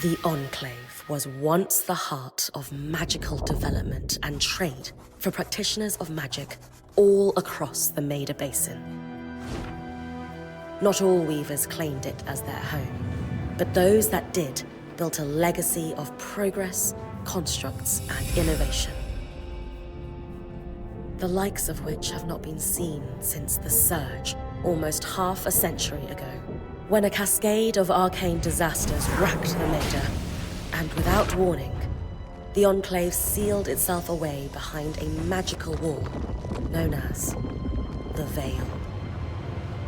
The Enclave was once the heart of magical development and trade for practitioners of magic all across the Maida Basin. Not all weavers claimed it as their home, but those that did built a legacy of progress, constructs, and innovation, the likes of which have not been seen since the Surge almost half a century ago, when a cascade of arcane disasters racked the Maida, and without warning, the Enclave sealed itself away behind a magical wall known as the Veil.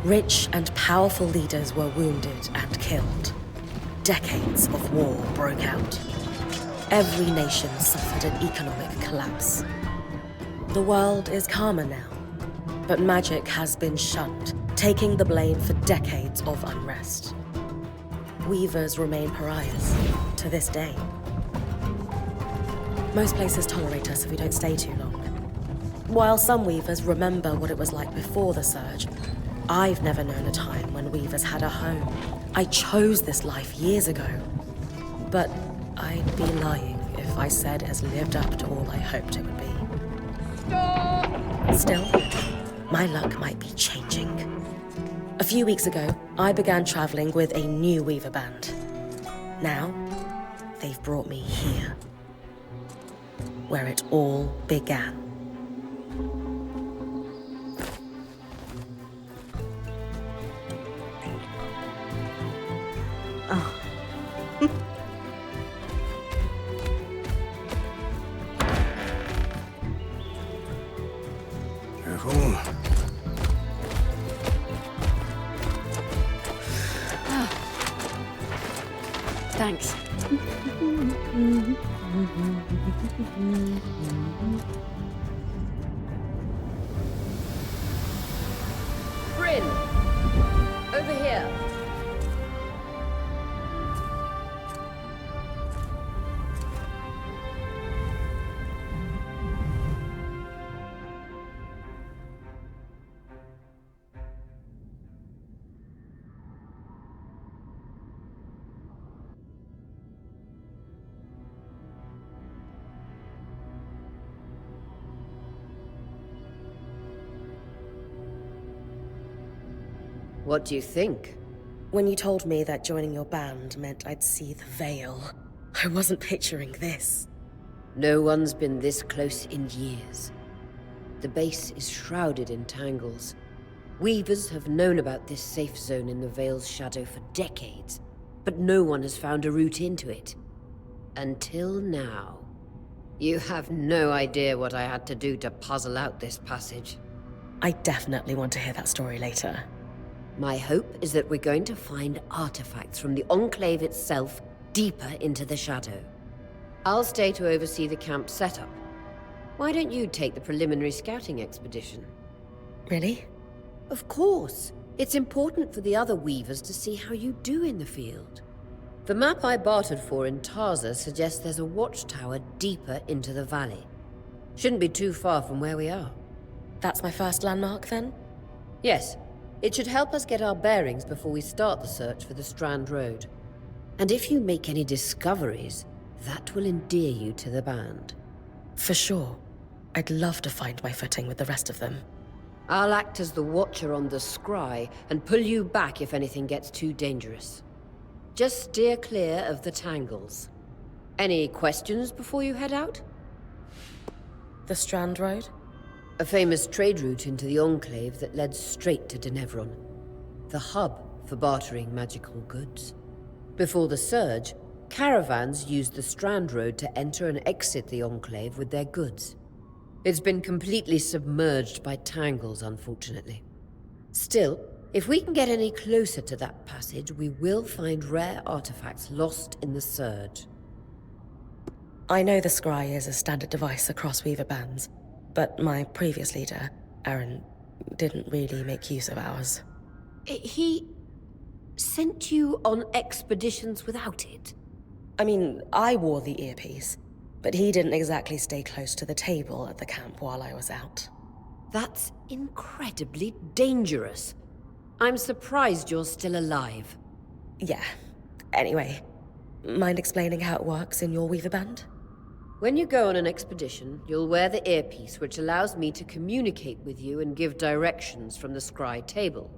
Rich and powerful leaders were wounded and killed. Decades of war broke out. Every nation suffered an economic collapse. The world is calmer now, but magic has been shunned, taking the blame for decades of unrest. Weavers remain pariahs to this day. Most places tolerate us if we don't stay too long. While some weavers remember what it was like before the Surge, I've never known a time when weavers had a home. I chose this life years ago. But I'd be lying if I said it has lived up to all I hoped it would be. Stop! Still, my luck might be changing. A few weeks ago, I began traveling with a new weaver band. Now, they've brought me here, where it all began. Thanks. Bryn! Over here. What do you think? When you told me that joining your band meant I'd see the Veil, I wasn't picturing this. No one's been this close in years. The base is shrouded in tangles. Weavers have known about this safe zone in the Veil's shadow for decades, but no one has found a route into it. Until now. You have no idea what I had to do to puzzle out this passage. I definitely want to hear that story later. My hope is that we're going to find artifacts from the Enclave itself deeper into the shadow. I'll stay to oversee the camp setup. Why don't you take the preliminary scouting expedition? Really? Of course. It's important for the other weavers to see how you do in the field. The map I bartered for in Tarza suggests there's a watchtower deeper into the valley. Shouldn't be too far from where we are. That's my first landmark, then? Yes. It should help us get our bearings before we start the search for the Strand Road. And if you make any discoveries, that will endear you to the band. For sure. I'd love to find my footing with the rest of them. I'll act as the watcher on the scry and pull you back if anything gets too dangerous. Just steer clear of the tangles. Any questions before you head out? The Strand Road? A famous trade route into the Enclave that led straight to Denevron. The hub for bartering magical goods. Before the Surge, caravans used the Strand Road to enter and exit the Enclave with their goods. It's been completely submerged by tangles, unfortunately. Still, if we can get any closer to that passage, we will find rare artifacts lost in the Surge. I know the scry is a standard device across weaver bands, but my previous leader, Aaron, didn't really make use of ours. He sent you on expeditions without it? I mean, I wore the earpiece, but he didn't exactly stay close to the table at the camp while I was out. That's incredibly dangerous. I'm surprised you're still alive. Yeah. Anyway, Mind explaining how it works in your Weaver band? When you go on an expedition, you'll wear the earpiece which allows me to communicate with you and give directions from the scry table.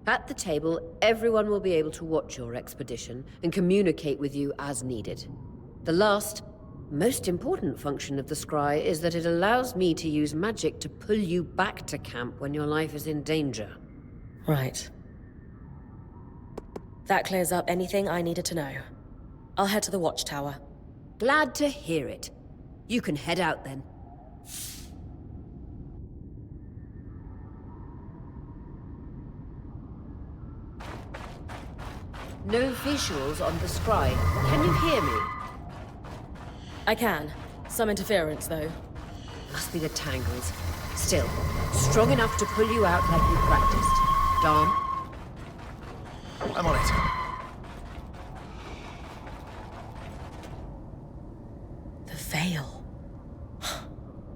At the table, everyone will be able to watch your expedition and communicate with you as needed. The last, most important function of the scry is that it allows me to use magic to pull you back to camp when your life is in danger. Right. That clears up anything I needed to know. I'll head to the watchtower. Glad to hear it. You can head out then. No visuals on the scry. Can you hear me? I can. Some interference, though. Must be the tangles. Still, strong enough to pull you out like you practiced. Dom? I'm on it. The veil.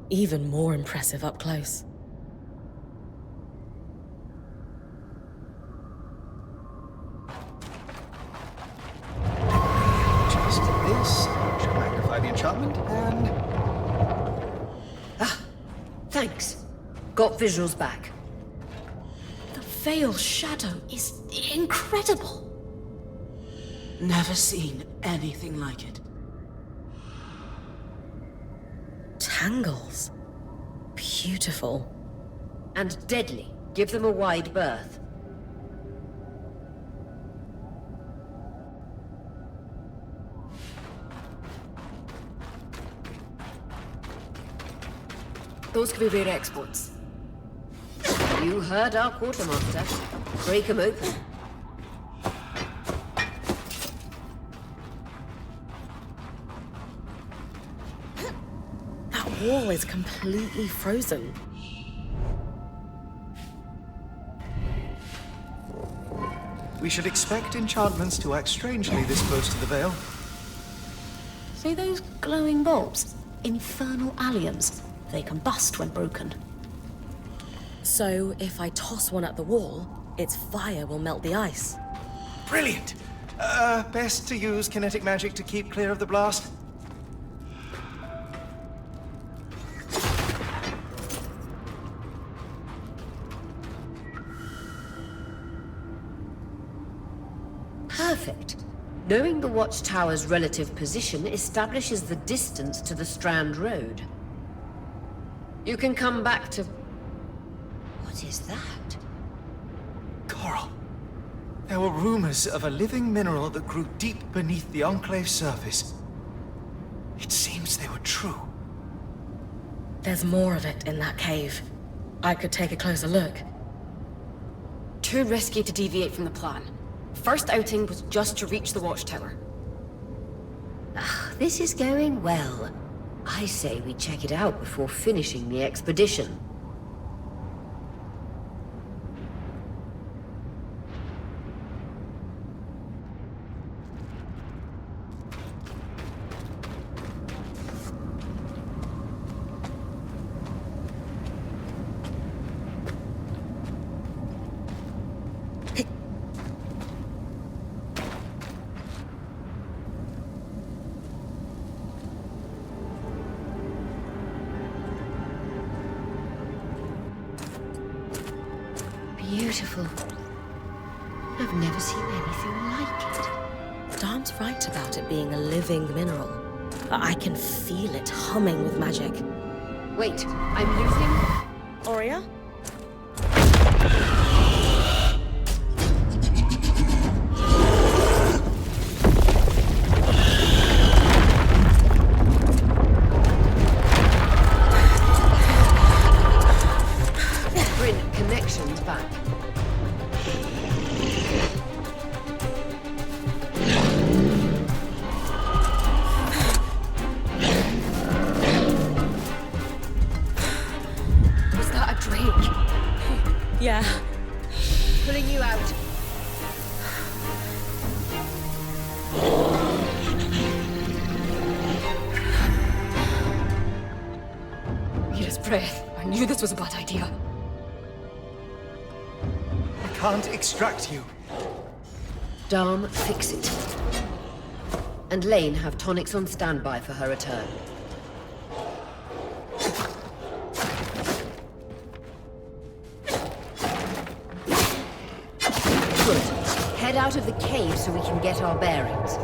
Even more impressive up close. Just this. Should magnify the enchantment and... Thanks. Got visuals back. The veil shadow is incredible. Never seen anything like it. Tangles. Beautiful. And deadly. Give them a wide berth. Those could be rare exports. You heard our quartermaster. Break them open. That wall is completely frozen. We should expect enchantments to act strangely this close to the veil. See those glowing bulbs? Infernal alliums. They combust when broken. So, if I toss one at the wall, its fire will melt the ice. Brilliant! Best to use kinetic magic to keep clear of the blast. Perfect. Knowing the watchtower's relative position establishes the distance to the Strand Road. You can come back to... What is that? Coral. There were rumors of a living mineral that grew deep beneath the Enclave's surface. It seems they were true. There's more of it in that cave. I could take a closer look. Too risky to deviate from the plan. First outing was just to reach the watchtower. This is going well. I say we check it out before finishing the expedition. Beautiful. I've never seen anything like it. Dom's right about it being a living mineral. I can feel it humming with magic. Wait, I'm losing... Aurea? Bring connections back. Yeah. Pulling you out. Need his breath. I knew this was a bad idea. I can't extract you. Dom, fix it. and Lane have tonics on standby for her return. Good. Head out of the cave so we can get our bearings.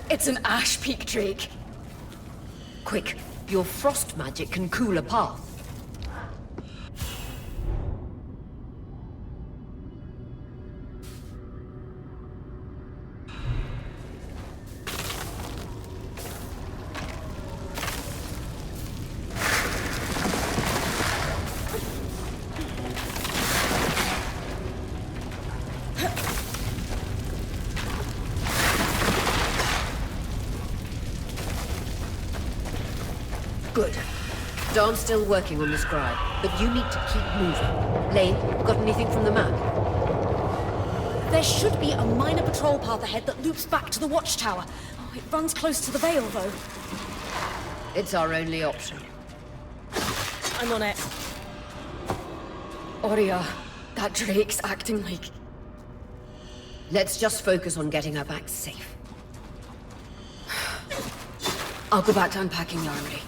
It's an ash peak drake. Quick, your frost magic can cool a path. Good. Dawn's still working on the scribe, but you need to keep moving. Lane, got anything from the map? There should be a minor patrol path ahead that loops back to the watchtower. Oh, it runs close to the Vale, though. It's our only option. I'm on it. Oria, that drake's acting like... Let's just focus on getting her back safe. I'll go back to unpacking the armory.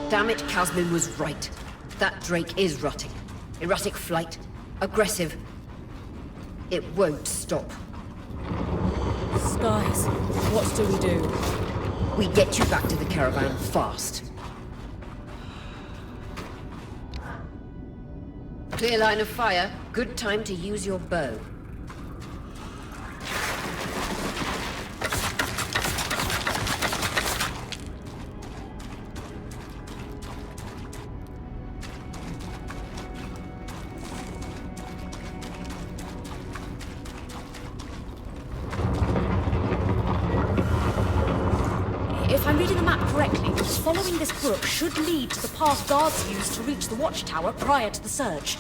Damn it, Casmin was right. That drake is rotting. Erratic flight. Aggressive. It won't stop. Skies, what do we do? We get you back to the caravan fast. Clear line of fire. Good time to use your bow. If I'm reading the map correctly, following this brook should lead to the path guards used to reach the watchtower prior to the surge.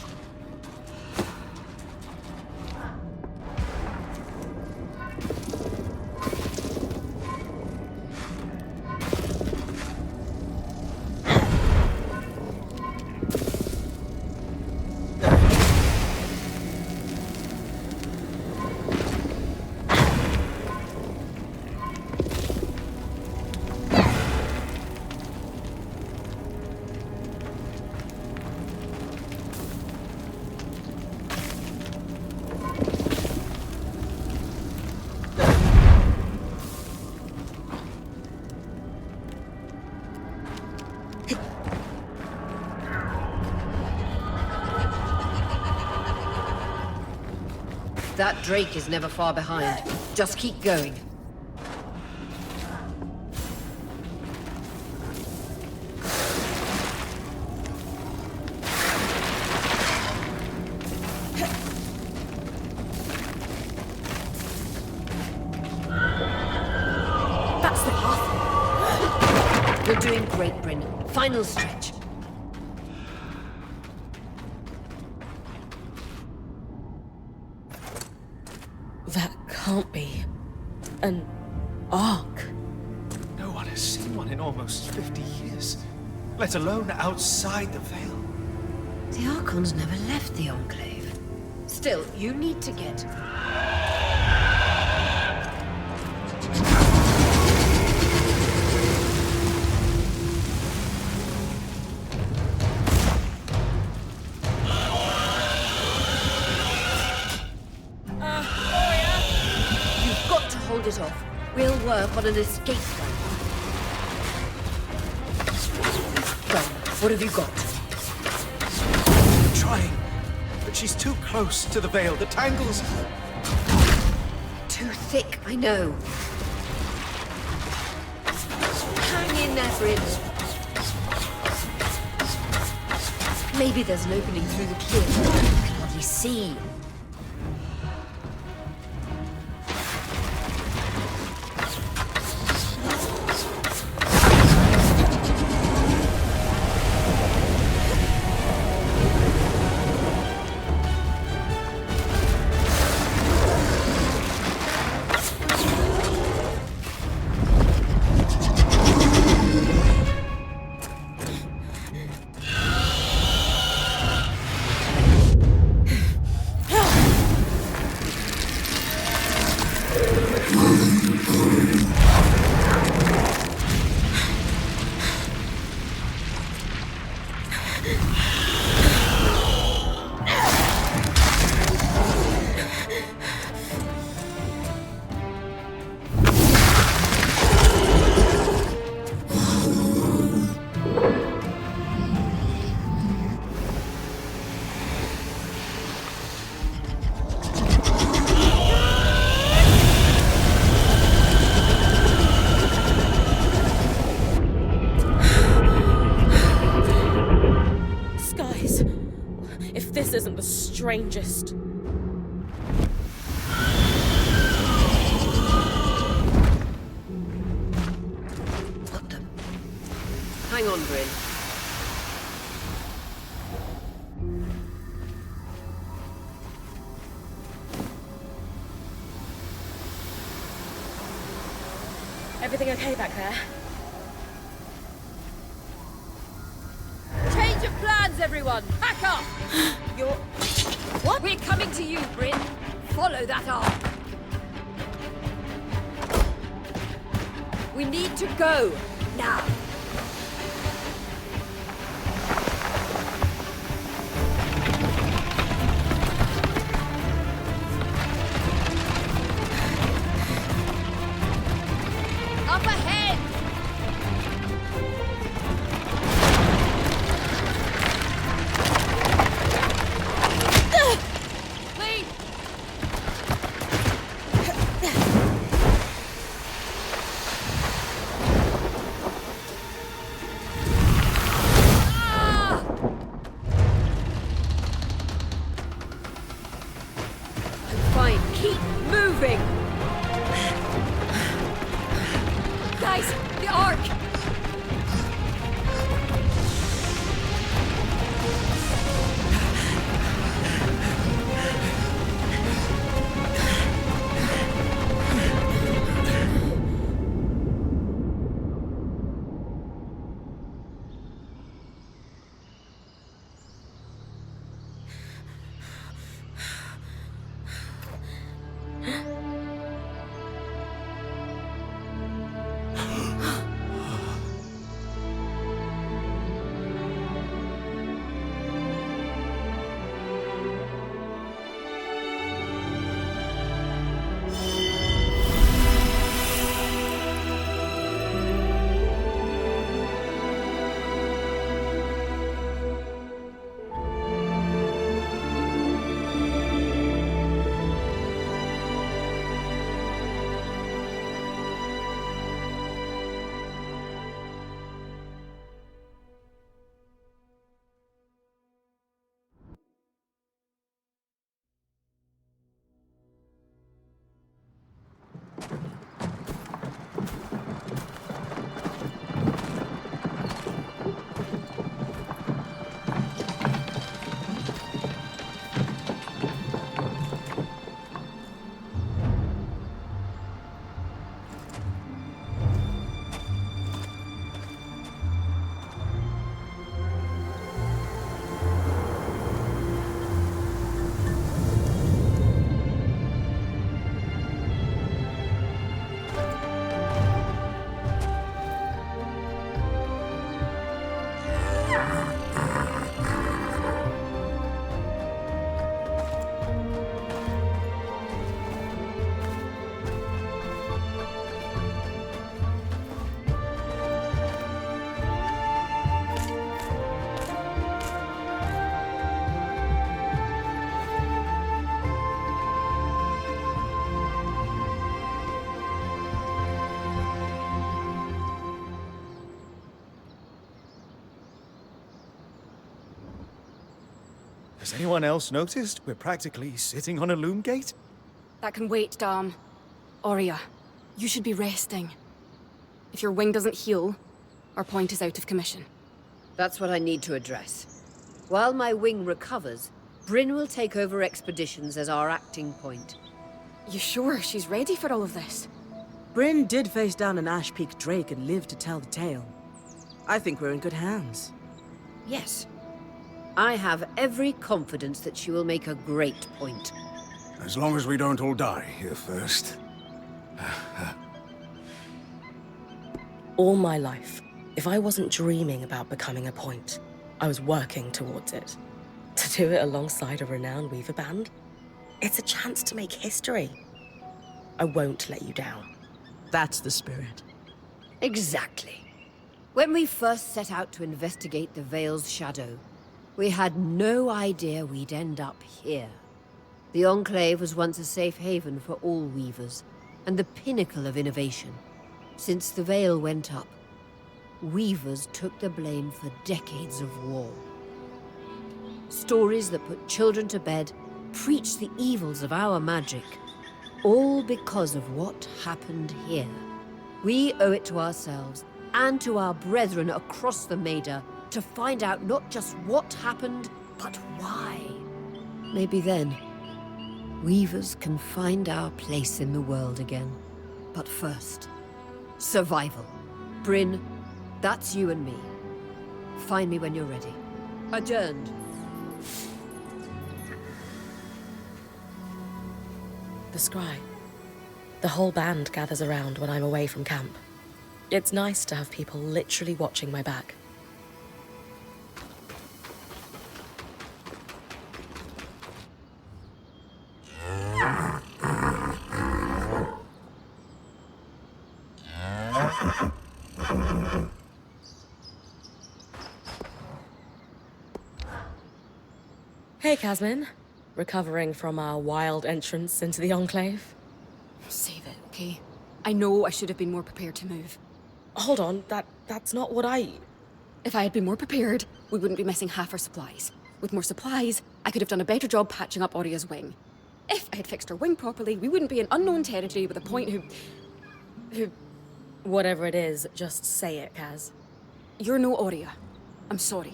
That drake is never far behind. Just keep going. doing great, Bryn. Final stretch. That can't be an ark. No one has seen one in almost 50 years, let alone outside the Veil. The Archons never left the Enclave. Still, you need to get... You've got to hold it off. We'll work on an escape plan. Well, what have you got? I'm trying, but she's too close to the Veil. The tangles... Too thick, I know. Hang in there, Bryn. Maybe there's an opening through the clear. You can hardly see. This isn't the strangest. Got them. Hang on, Bryn. Everything okay back there? Change of plans, everyone! Pack up! You're... What? We're coming to you, Bryn. Follow that arc. We need to go. Now. Up ahead! Lead! Ah! I'm fine. Keep moving! Guys, the arc! Has anyone else noticed we're practically sitting on a loom gate? That can wait, Dom. Aurea, you should be resting. If your wing doesn't heal, our point is out of commission. That's what I need to address. While my wing recovers, Bryn will take over expeditions as our acting point. You sure she's ready for all of this? Bryn did face down an Ash Peak Drake and lived to tell the tale. I think we're in good hands. Yes. I have every confidence that she will make a great point. As long as we don't all die here first. All my life, if I wasn't dreaming about becoming a point, I was working towards it. To do it alongside a renowned Weaver band, it's a chance to make history. I won't let you down. That's the spirit. Exactly. When we first set out to investigate the Veil's shadow, we had no idea we'd end up here. The Enclave was once a safe haven for all Weavers, and the pinnacle of innovation. Since the Veil went up, Weavers took the blame for decades of war. Stories that put children to bed, preached the evils of our magic, all because of what happened here. We owe it to ourselves and to our brethren across the Maida to find out not just what happened, but why. Maybe then, Weavers can find our place in the world again. But first, survival. Bryn, that's you and me. Find me when you're ready. Adjourned. The scry. The whole band gathers around when I'm away from camp. It's nice to have people literally watching my back. Hey, Casmin. Recovering from our wild entrance into the Enclave? Save it, okay? I know I should have been more prepared to move. Hold on, that's not what I... If I had been more prepared, we wouldn't be missing half our supplies. With more supplies, I could have done a better job patching up Aurea's wing. If I had fixed her wing properly, we wouldn't be in unknown territory with a point who... Whatever it is, just say it, Kaz. You're no Aurea. I'm sorry.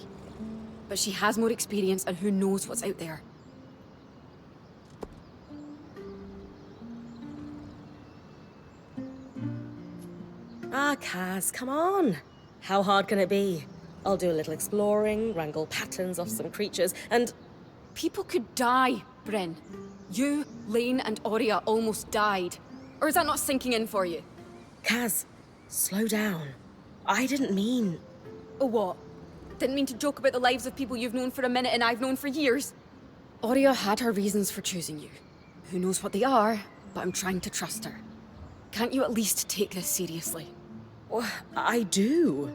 But she has more experience and who knows what's out there. Ah, Kaz, come on. How hard can it be? I'll do a little exploring, wrangle patterns off some creatures, and... People could die, Bryn. You, Lane, and Aurea almost died. Or is that not sinking in for you? Kaz, slow down. I didn't mean... Oh, what? Didn't mean to joke about the lives of people you've known for a minute and I've known for years. Aurea had her reasons for choosing you. Who knows what they are, but I'm trying to trust her. Can't you at least take this seriously? Well, I do.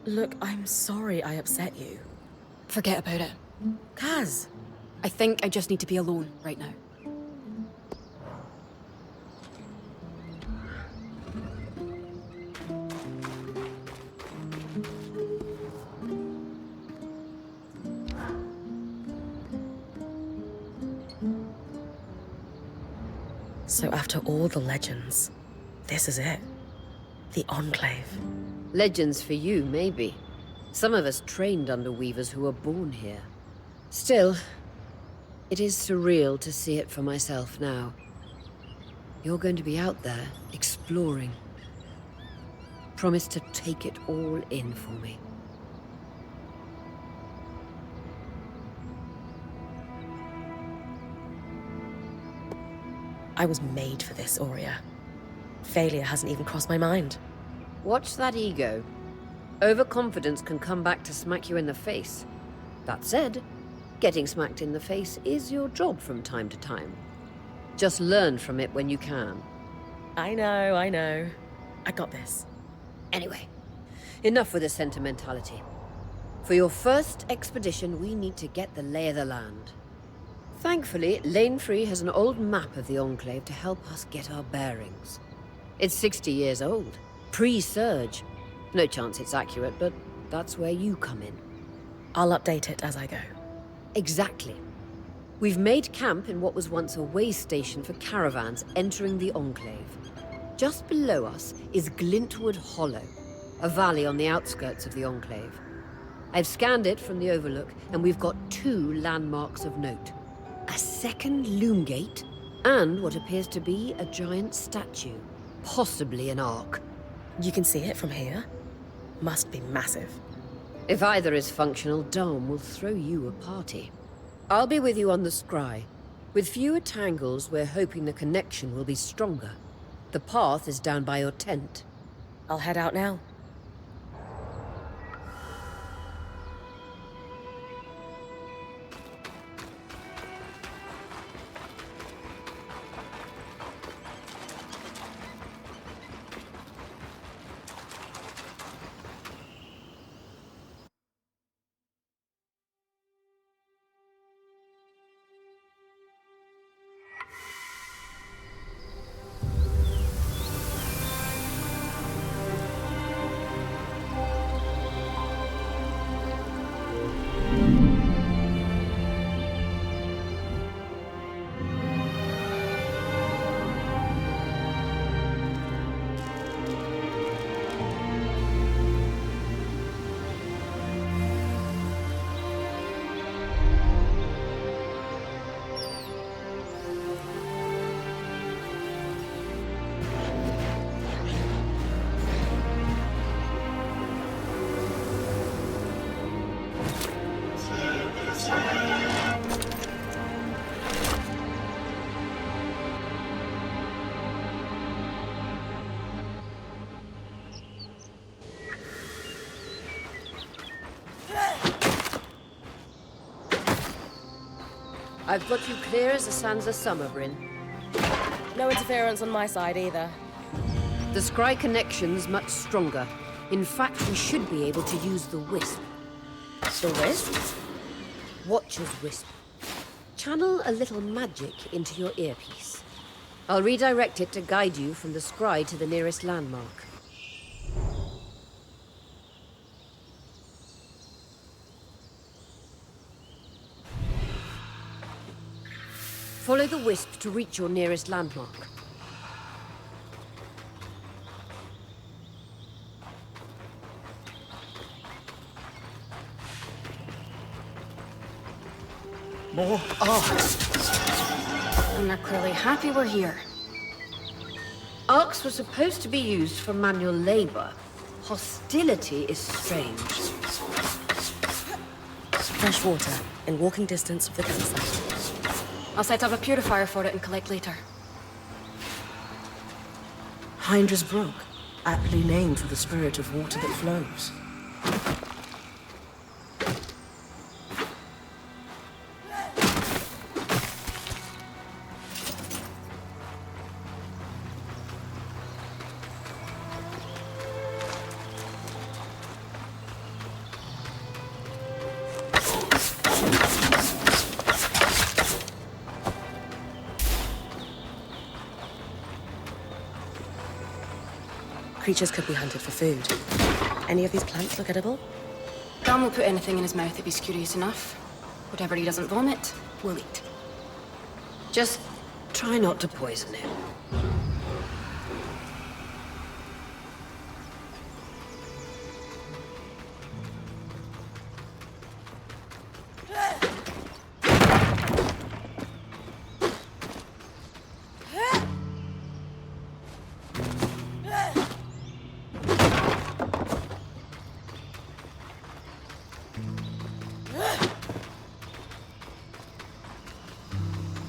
Look, I'm sorry I upset you. Forget about it. Kaz. I think I just need to be alone right now. So after all the legends, this is it. The Enclave. Legends for you, maybe. Some of us trained under Weavers who were born here. Still, it is surreal to see it for myself now. You're going to be out there, exploring. Promise to take it all in for me. I was made for this, Aurea. Failure hasn't even crossed my mind. Watch that ego. Overconfidence can come back to smack you in the face. That said, getting smacked in the face is your job from time to time. Just learn from it when you can. I know. I got this. Anyway, enough with the sentimentality. For your first expedition, we need to get the lay of the land. Thankfully, Lane Free has an old map of the Enclave to help us get our bearings. It's 60 years old, pre-Surge. No chance it's accurate, but that's where you come in. I'll update it as I go. Exactly. We've made camp in what was once a way station for caravans entering the Enclave. Just below us is Glintwood Hollow, a valley on the outskirts of the Enclave. I've scanned it from the overlook, and we've got 2 landmarks of note. A second loom gate, and what appears to be a giant statue, possibly an ark. You can see it from here? Must be massive. If either is functional, Dom will throw you a party. I'll be with you on the scry. With fewer tangles, we're hoping the connection will be stronger. The path is down by your tent. I'll head out now. I've got you clear as a Sansa summer, Bryn. No interference on my side either. The scry connection's much stronger. In fact, we should be able to use the Wisp. The Wisp? Watcher's Wisp. Channel a little magic into your earpiece. I'll redirect it to guide you from the scry to the nearest landmark. Follow the Wisp to reach your nearest landmark. More arcs. And they're clearly happy we're here. Arcs were supposed to be used for manual labor. Hostility is strange. Fresh water, in walking distance of the campsite. I'll set up a purifier for it and collect later. Hydra's Brook, aptly named for the spirit of water that flows. Creatures could be hunted for food. Any of these plants look edible? Dan will put anything in his mouth if he's curious enough. Whatever he doesn't vomit, we'll eat. Just try not to poison him.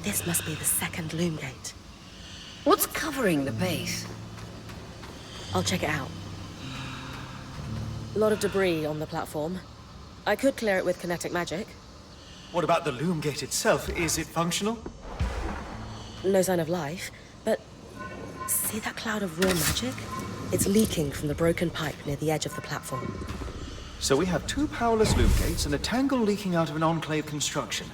This must be the second loom gate. What's covering the base? I'll check it out. A lot of debris on the platform. I could clear it with kinetic magic. What about the loom gate itself? Is it functional? No sign of life, but see that cloud of raw magic? It's leaking from the broken pipe near the edge of the platform. So we have 2 powerless loom gates and a tangle leaking out of an enclave construction.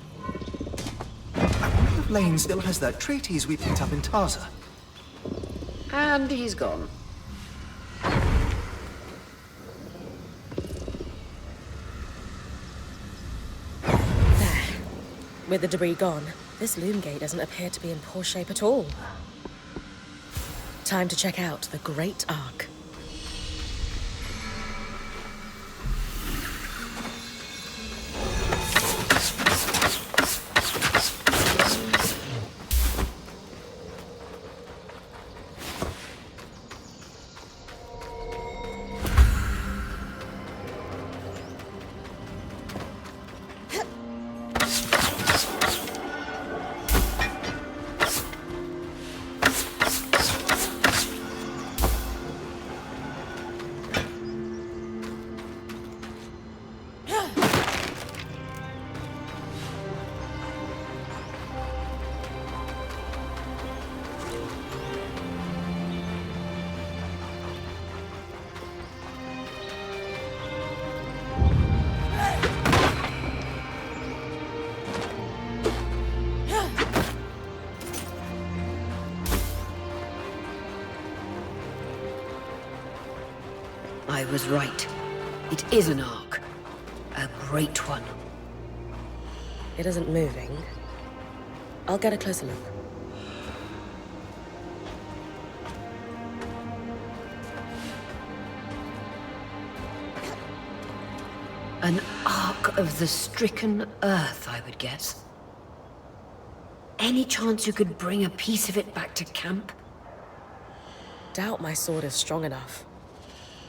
I wonder if Lane still has that treatise we picked up in Taza. And he's gone. There. With the debris gone, this loom gate doesn't appear to be in poor shape at all. Time to check out the Great Arc. I was right. It is an arc. A great one. It isn't moving. I'll get a closer look. An arc of the stricken earth, I would guess. Any chance you could bring a piece of it back to camp? Doubt my sword is strong enough.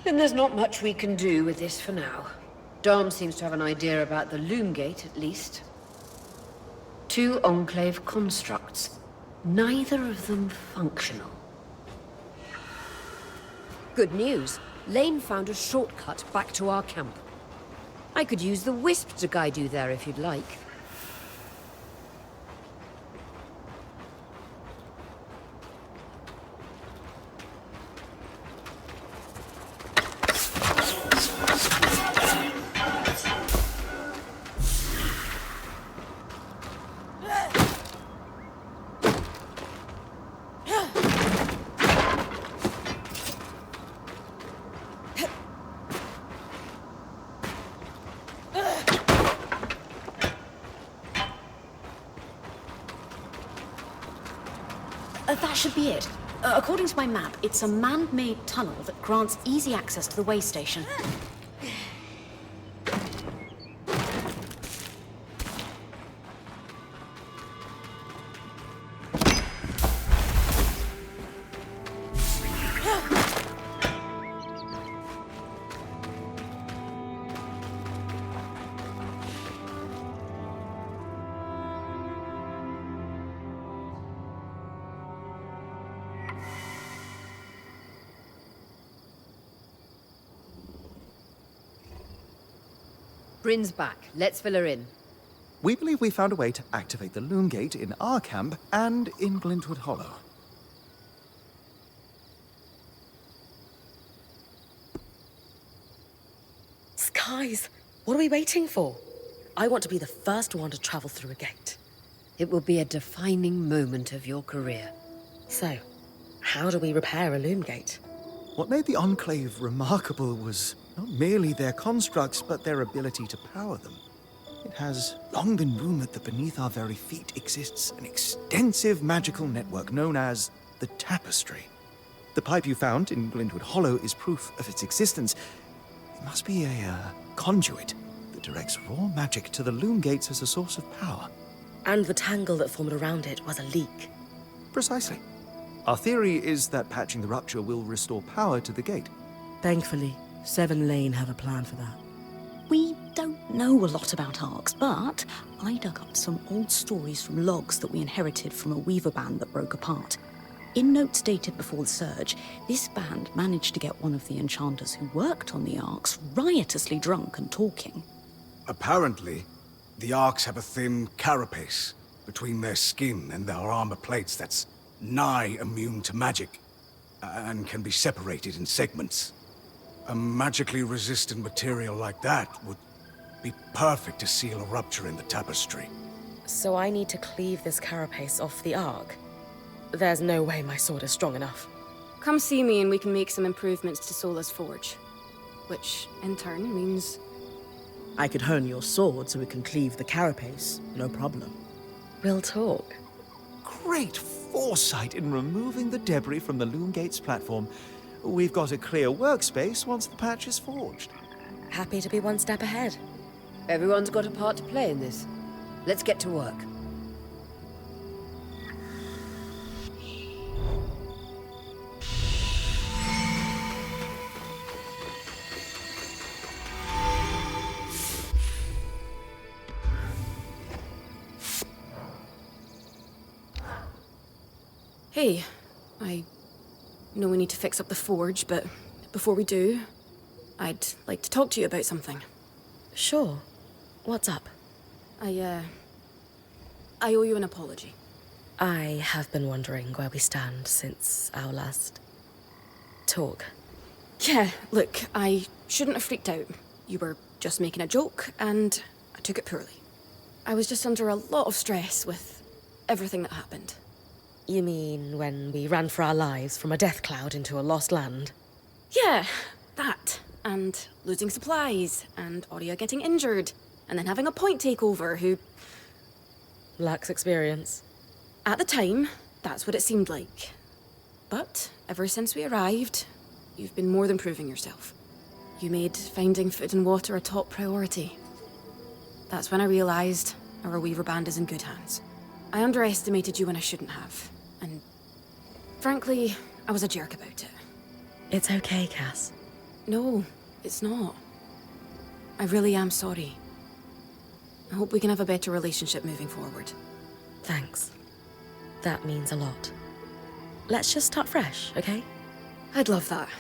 Then there's not much we can do with this for now. Dom seems to have an idea about the loom gate, at least. 2 Enclave constructs. Neither of them functional. Good news. Lane found a shortcut back to our camp. I could use the Wisp to guide you there if you'd like. That should be it. According to my map, it's a man-made tunnel that grants easy access to the way station. Bryn's back. Let's fill her in. We believe we found a way to activate the loom gate in our camp and in Glintwood Hollow. Skies! What are we waiting for? I want to be the first one to travel through a gate. It will be a defining moment of your career. So, how do we repair a loom gate? What made the Enclave remarkable was not merely their constructs, but their ability to power them. It has long been rumored that beneath our very feet exists an extensive magical network known as the Tapestry. The pipe you found in Glintwood Hollow is proof of its existence. It must be a conduit that directs raw magic to the loom gates as a source of power. And the tangle that formed around it was a leak. Precisely. Our theory is that patching the rupture will restore power to the gate. Thankfully, Seven Lane have a plan for that. We don't know a lot about arcs, but I dug up some old stories from logs that we inherited from a weaver band that broke apart. In notes dated before the Surge, this band managed to get one of the enchanters who worked on the arcs riotously drunk and talking. Apparently, the arcs have a thin carapace between their skin and their armor plates that's nigh immune to magic, and can be separated in segments. A magically resistant material like that would be perfect to seal a rupture in the tapestry. So I need to cleave this carapace off the arc? There's no way my sword is strong enough. Come see me and we can make some improvements to Sola's forge. Which, in turn, means... I could hone your sword so we can cleave the carapace, no problem. We'll talk. Great foresight in removing the debris from the Loom Gates platform. We've got a clear workspace once the patch is forged. Happy to be one step ahead. Everyone's got a part to play in this. Let's get to work. Hey, I know we need to fix up the forge, but before we do, I'd like to talk to you about something. Sure. What's up? I owe you an apology. I have been wondering where we stand since our last talk. Yeah, look, I shouldn't have freaked out. You were just making a joke, and I took it poorly. I was just under a lot of stress with everything that happened. You mean when we ran for our lives from a death cloud into a lost land? Yeah, that. And losing supplies, and Aurea getting injured, and then having a point takeover who... Lacks experience. At the time, that's what it seemed like. But ever since we arrived, you've been more than proving yourself. You made finding food and water a top priority. That's when I realized our Weaver band is in good hands. I underestimated you when I shouldn't have. And frankly, I was a jerk about it. It's okay, Cass. No, it's not. I really am sorry. I hope we can have a better relationship moving forward. Thanks. That means a lot. Let's just start fresh, okay? I'd love that.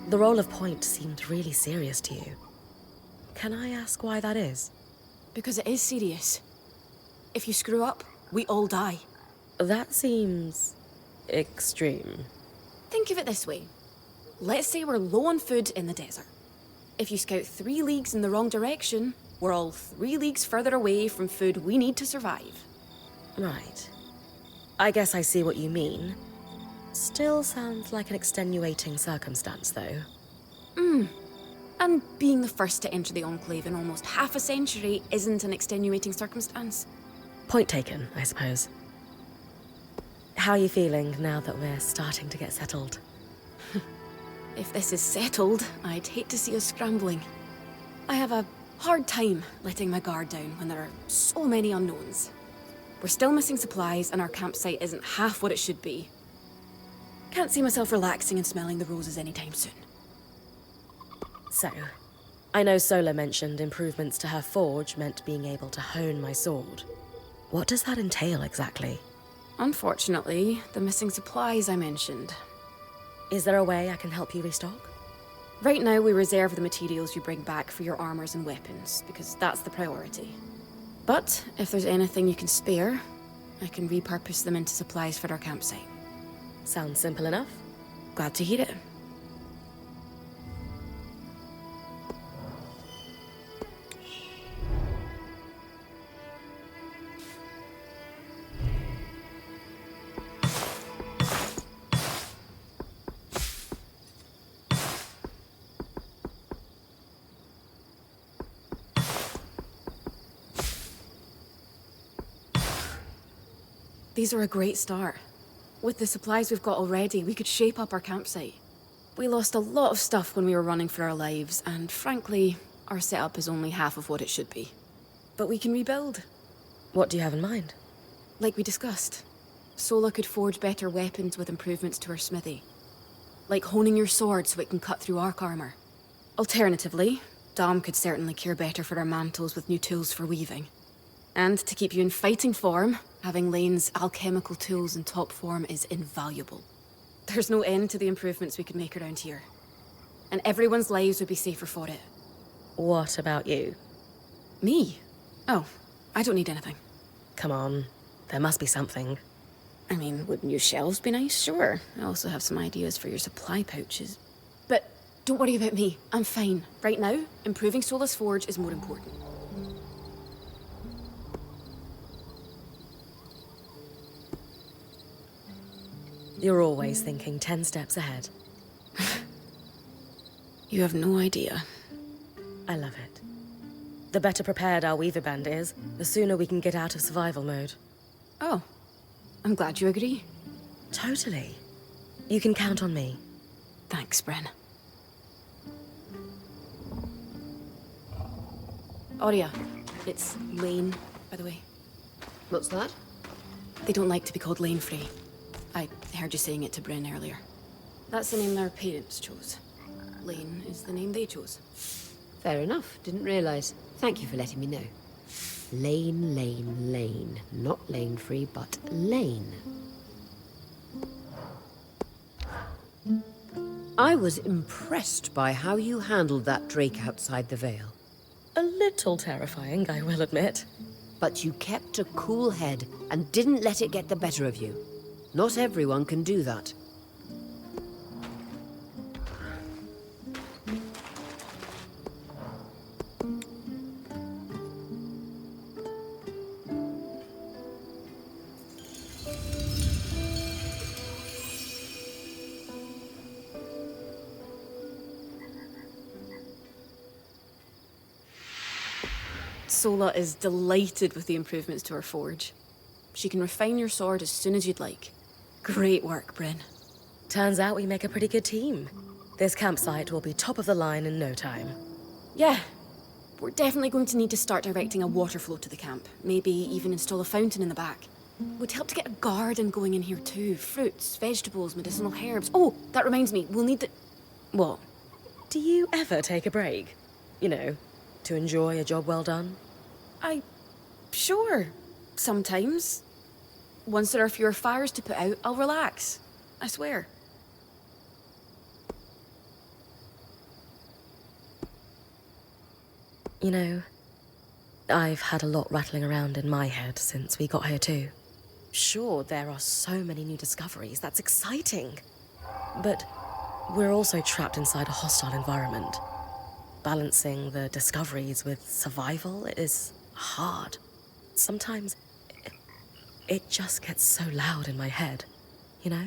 The role of point seemed really serious to you. Can I ask why that is? Because it is serious. If you screw up, we all die. That seems... extreme. Think of it this way. Let's say we're low on food in the desert. If you scout 3 leagues in the wrong direction, we're all 3 leagues further away from food we need to survive. Right. I guess I see what you mean. Still sounds like an extenuating circumstance, though. And being the first to enter the Enclave in almost half a century isn't an extenuating circumstance. Point taken, I suppose. How are you feeling now that we're starting to get settled? If this is settled, I'd hate to see us scrambling. I have a hard time letting my guard down when there are so many unknowns. We're still missing supplies and our campsite isn't half what it should be. Can't see myself relaxing and smelling the roses anytime soon. So, I know Sola mentioned improvements to her forge meant being able to hone my sword. What does that entail exactly? Unfortunately, the missing supplies I mentioned. Is there a way I can help you restock? Right now, we reserve the materials you bring back for your armors and weapons, because that's the priority. But if there's anything you can spare, I can repurpose them into supplies for our campsite. Sounds simple enough. Glad to hear it. These are a great start. With the supplies we've got already, we could shape up our campsite. We lost a lot of stuff when we were running for our lives, and frankly, our setup is only half of what it should be. But we can rebuild. What do you have in mind? Like we discussed, Sola could forge better weapons with improvements to her smithy. Like honing your sword so it can cut through arc armor. Alternatively, Dom could certainly care better for our mantles with new tools for weaving. And to keep you in fighting form, having Lane's alchemical tools in top form is invaluable. There's no end to the improvements we could make around here. And everyone's lives would be safer for it. What about you? Me? Oh, I don't need anything. Come on, there must be something. I mean, would new shelves be nice? Sure. I also have some ideas for your supply pouches. But don't worry about me. I'm fine. Right now, improving Sola's forge is more important. You're always thinking 10 steps ahead. You have no idea. I love it. The better prepared our Weaver Band is, the sooner we can get out of survival mode. Oh, I'm glad you agree. Totally. You can count on me. Thanks, Bren. Aurea, it's Lane, by the way. What's that? They don't like to be called Lane Frey. I heard you saying it to Bren earlier. That's the name their parents chose. Lane is the name they chose. Fair enough. Didn't realise. Thank you for letting me know. Lane, Lane, Lane. Not Lane Free, but Lane. I was impressed by how you handled that Drake outside the Vale. A little terrifying, I will admit. But you kept a cool head and didn't let it get the better of you. Not everyone can do that. Sola is delighted with the improvements to her forge. She can refine your sword as soon as you'd like. Great work, Bren. Turns out we make a pretty good team. This campsite will be top of the line in no time. Yeah. We're definitely going to need to start directing a water flow to the camp. Maybe even install a fountain in the back. Would help to get a garden going in here too. Fruits, vegetables, medicinal herbs. Oh, that reminds me, we'll need the... What? Do you ever take a break? You know, to enjoy a job well done? Sure. Sometimes. Once there are fewer fires to put out, I'll relax. I swear. You know, I've had a lot rattling around in my head since we got here too. Sure, there are so many new discoveries, that's exciting. But we're also trapped inside a hostile environment. Balancing the discoveries with survival is hard. Sometimes it just gets so loud in my head, you know?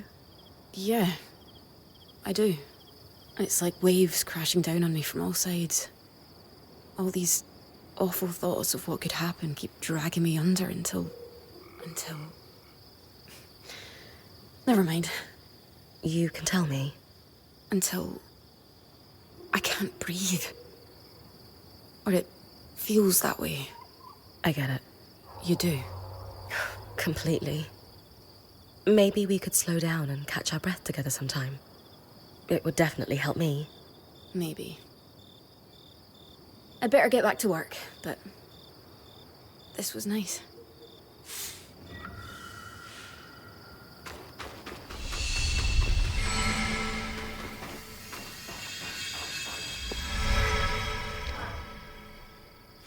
Yeah, I do. It's like waves crashing down on me from all sides. All these awful thoughts of what could happen keep dragging me under until... Never mind. You can tell me. Until... I can't breathe. Or it feels that way. I get it. You do? Completely. Maybe we could slow down and catch our breath together sometime. It would definitely help me. Maybe. I'd better get back to work, but... this was nice.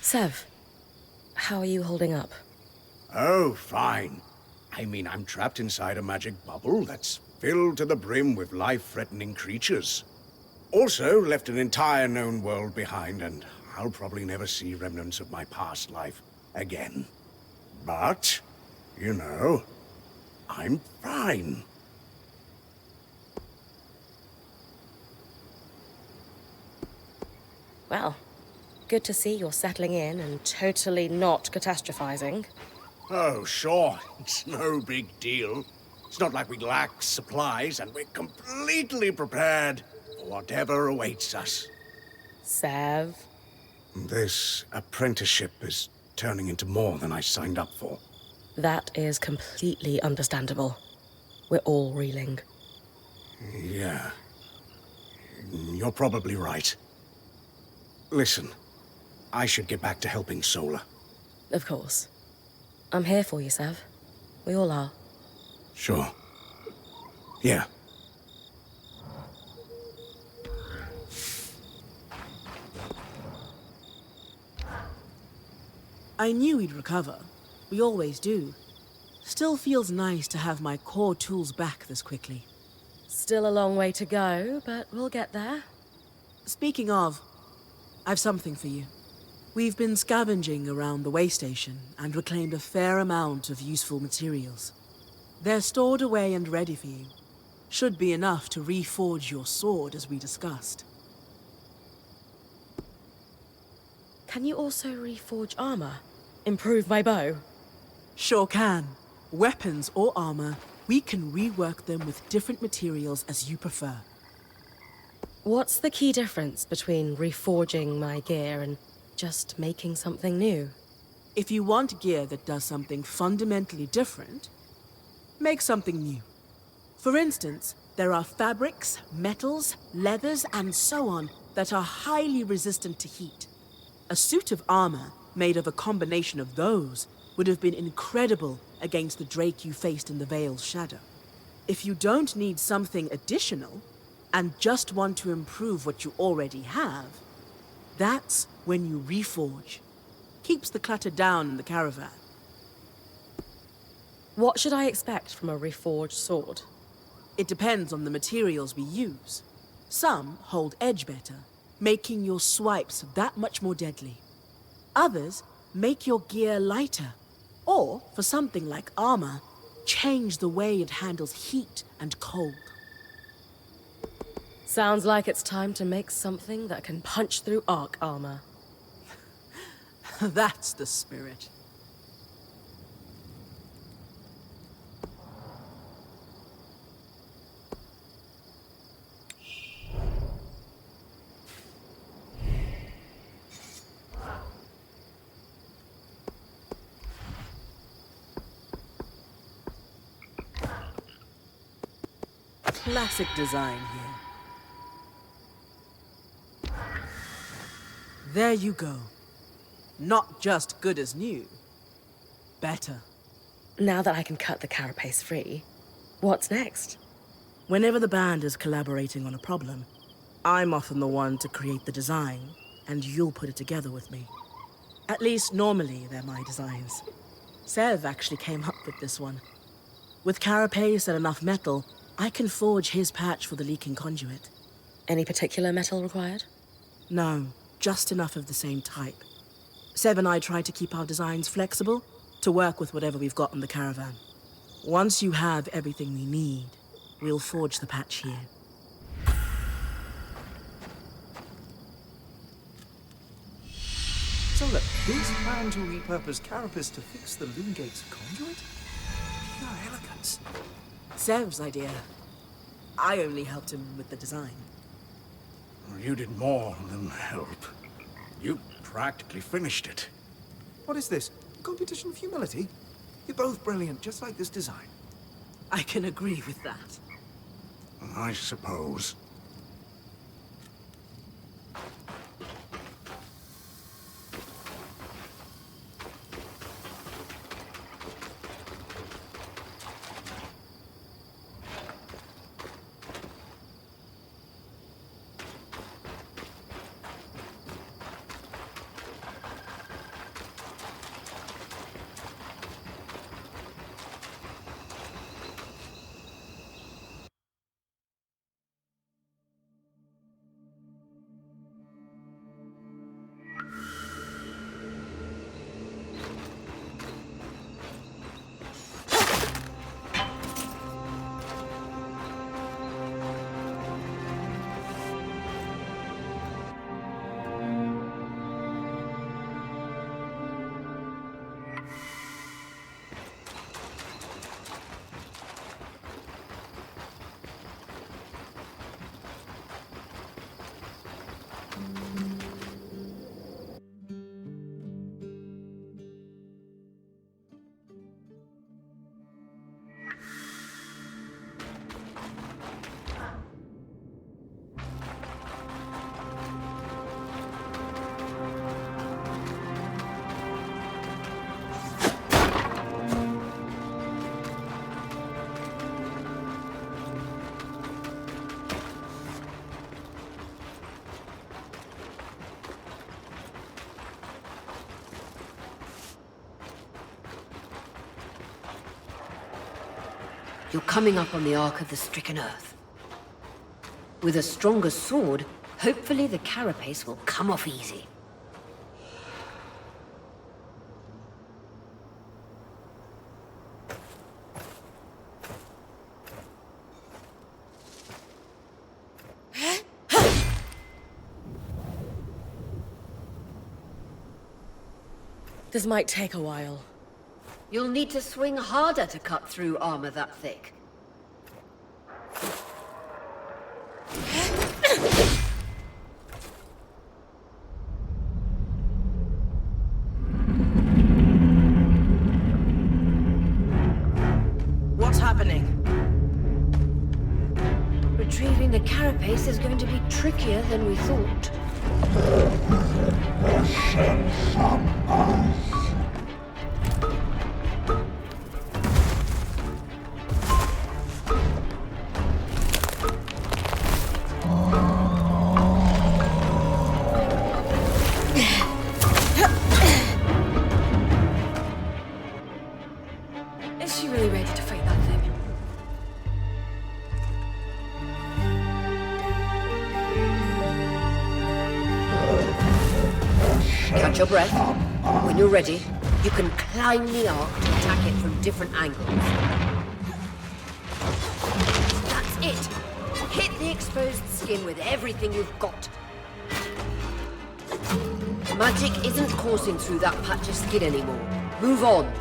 Sev, how are you holding up? Oh, fine. I mean, I'm trapped inside a magic bubble that's filled to the brim with life-threatening creatures. Also, left an entire known world behind, and I'll probably never see remnants of my past life again. But, you know, I'm fine. Well, good to see you're settling in and totally not catastrophizing. Oh, sure. It's no big deal. It's not like we lack supplies, and we're completely prepared for whatever awaits us. Sev? This apprenticeship is turning into more than I signed up for. That is completely understandable. We're all reeling. Yeah. You're probably right. Listen, I should get back to helping Sola. Of course. I'm here for you, Sev. We all are. Sure. Yeah. I knew we'd recover. We always do. Still feels nice to have my core tools back this quickly. Still a long way to go, but we'll get there. Speaking of, I've something for you. We've been scavenging around the way station and reclaimed a fair amount of useful materials. They're stored away and ready for you. Should be enough to reforge your sword as we discussed. Can you also reforge armor? Improve my bow? Sure can. Weapons or armor, we can rework them with different materials as you prefer. What's the key difference between reforging my gear and just making something new? If you want gear that does something fundamentally different, make something new. For instance, there are fabrics, metals, leathers, and so on that are highly resistant to heat. A suit of armor made of a combination of those would have been incredible against the Drake you faced in the Veil's shadow. If you don't need something additional, and just want to improve what you already have, that's when you reforge. Keeps the clutter down in the caravan. What should I expect from a reforged sword? It depends on the materials we use. Some hold edge better, making your swipes that much more deadly. Others make your gear lighter, or, for something like armor, change the way it handles heat and cold. Sounds like it's time to make something that can punch through arc armor. That's the spirit. Classic design here. There you go. Not just good as new, better. Now that I can cut the carapace free, what's next? Whenever the band is collaborating on a problem, I'm often the one to create the design, and you'll put it together with me. At least normally they're my designs. Sev actually came up with this one. With carapace and enough metal, I can forge his patch for the leaking conduit. Any particular metal required? No, just enough of the same type. Sev and I try to keep our designs flexible to work with whatever we've got in the caravan. Once you have everything we need, we'll forge the patch here. So look, his plan to repurpose carapace to fix the Loon Gate's conduit? Pure elegance. Sev's idea. I only helped him with the design. You did more than help. You practically finished it. What is this? A competition of humility? You're both brilliant, just like this design. I can agree with that. I suppose. You're coming up on the Ark of the Stricken Earth. With a stronger sword, hopefully the carapace will come off easy. This might take a while. You'll need to swing harder to cut through armor that thick. What's happening? Retrieving the carapace is going to be trickier than we thought. Is she really ready to fight that thing? Catch your breath. When you're ready, you can climb the arc to attack it from different angles. That's it! Hit the exposed skin with everything you've got. Magic isn't coursing through that patch of skin anymore. Move on.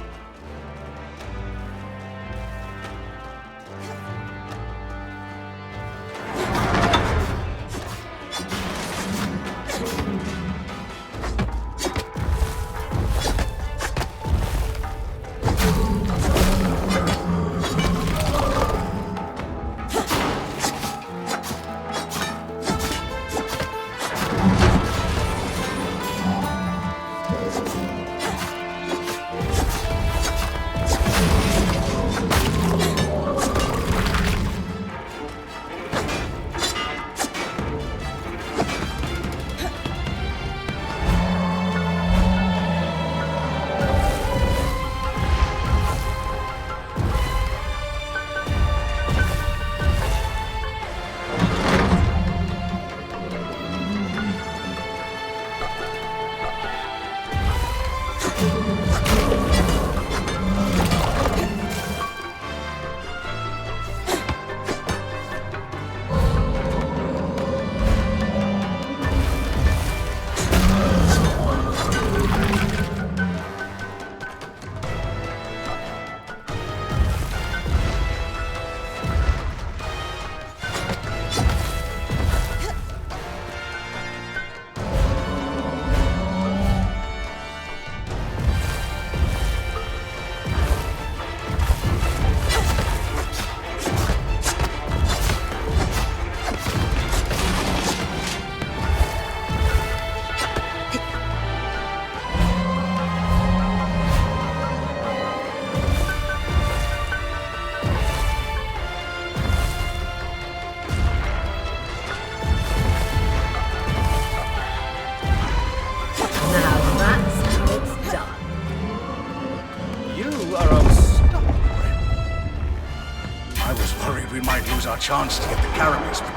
We might lose our chance to get the carapace, but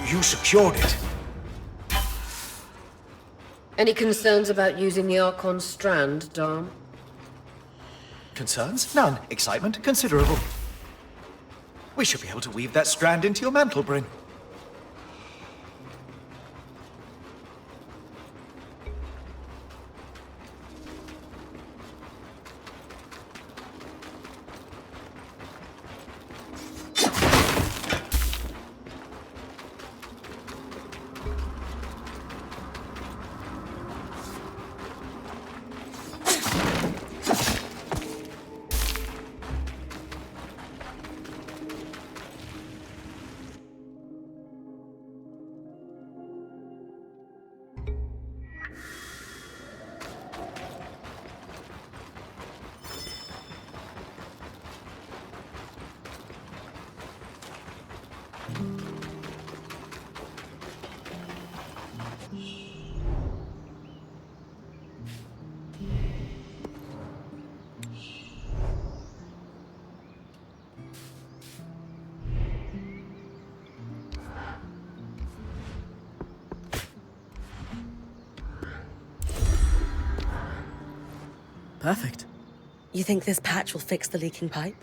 you secured it. Any concerns about using the Archon strand, Dom? Concerns? None. Excitement? Considerable. We should be able to weave that strand into your mantle, Bryn. Perfect. You think this patch will fix the leaking pipe?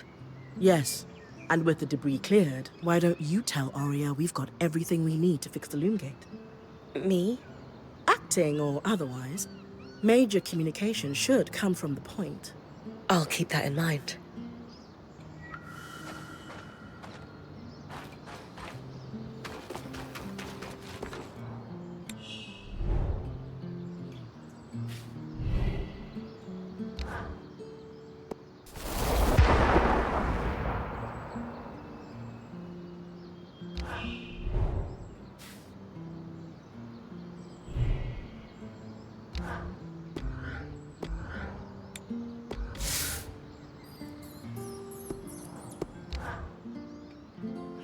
Yes. And with the debris cleared, why don't you tell Aria we've got everything we need to fix the loom gate? Me? Acting or otherwise. Major communication should come from the point. I'll keep that in mind.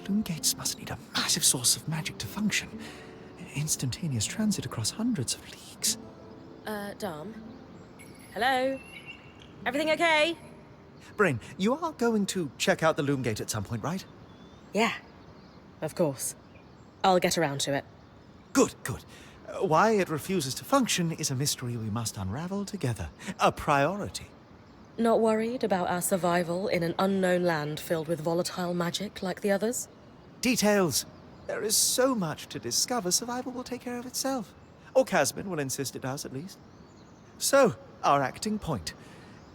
Loom gates must need a massive source of magic to function. Instantaneous transit across hundreds of leagues. Dom? Hello? Everything okay? Brain, you are going to check out the loom gate at some point, right? Yeah, of course. I'll get around to it. Good, good. Why it refuses to function is a mystery we must unravel together. A priority. Not worried about our survival in an unknown land filled with volatile magic like the others? Details. There is so much to discover, survival will take care of itself. Or Casmin will insist it does, at least. So, our acting point.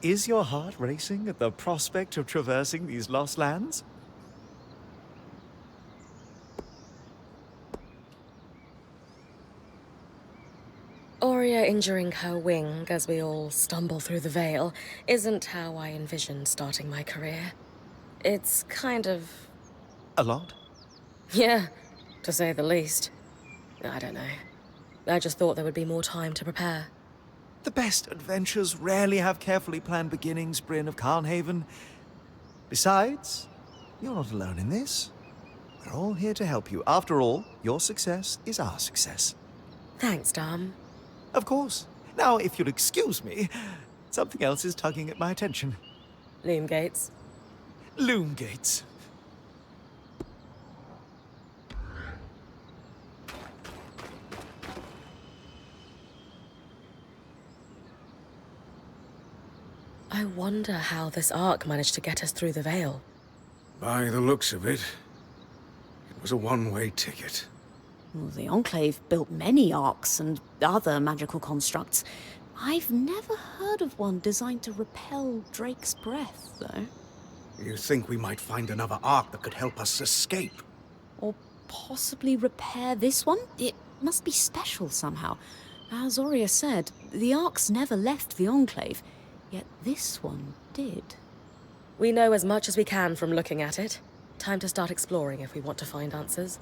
Is your heart racing at the prospect of traversing these lost lands? Aurea injuring her wing as we all stumble through the veil isn't how I envisioned starting my career. It's kind of... A lot? yeah, to say the least. I don't know. I just thought there would be more time to prepare. The best adventures rarely have carefully planned beginnings, Bryn of Carnhaven. Besides, you're not alone in this. We're all here to help you. After all, your success is our success. Thanks, Dom. Of course. Now, if you'll excuse me, something else is tugging at my attention. Loom gates. Loom gates. I wonder how this arc managed to get us through the veil. By the looks of it, it was a one-way ticket. Well, the Enclave built many arcs and other magical constructs. I've never heard of one designed to repel Drake's breath, though. You think we might find another arc that could help us escape? Or possibly repair this one? It must be special somehow. As Aurea said, the arcs never left the Enclave, yet this one did. We know as much as we can from looking at it. Time to start exploring if we want to find answers.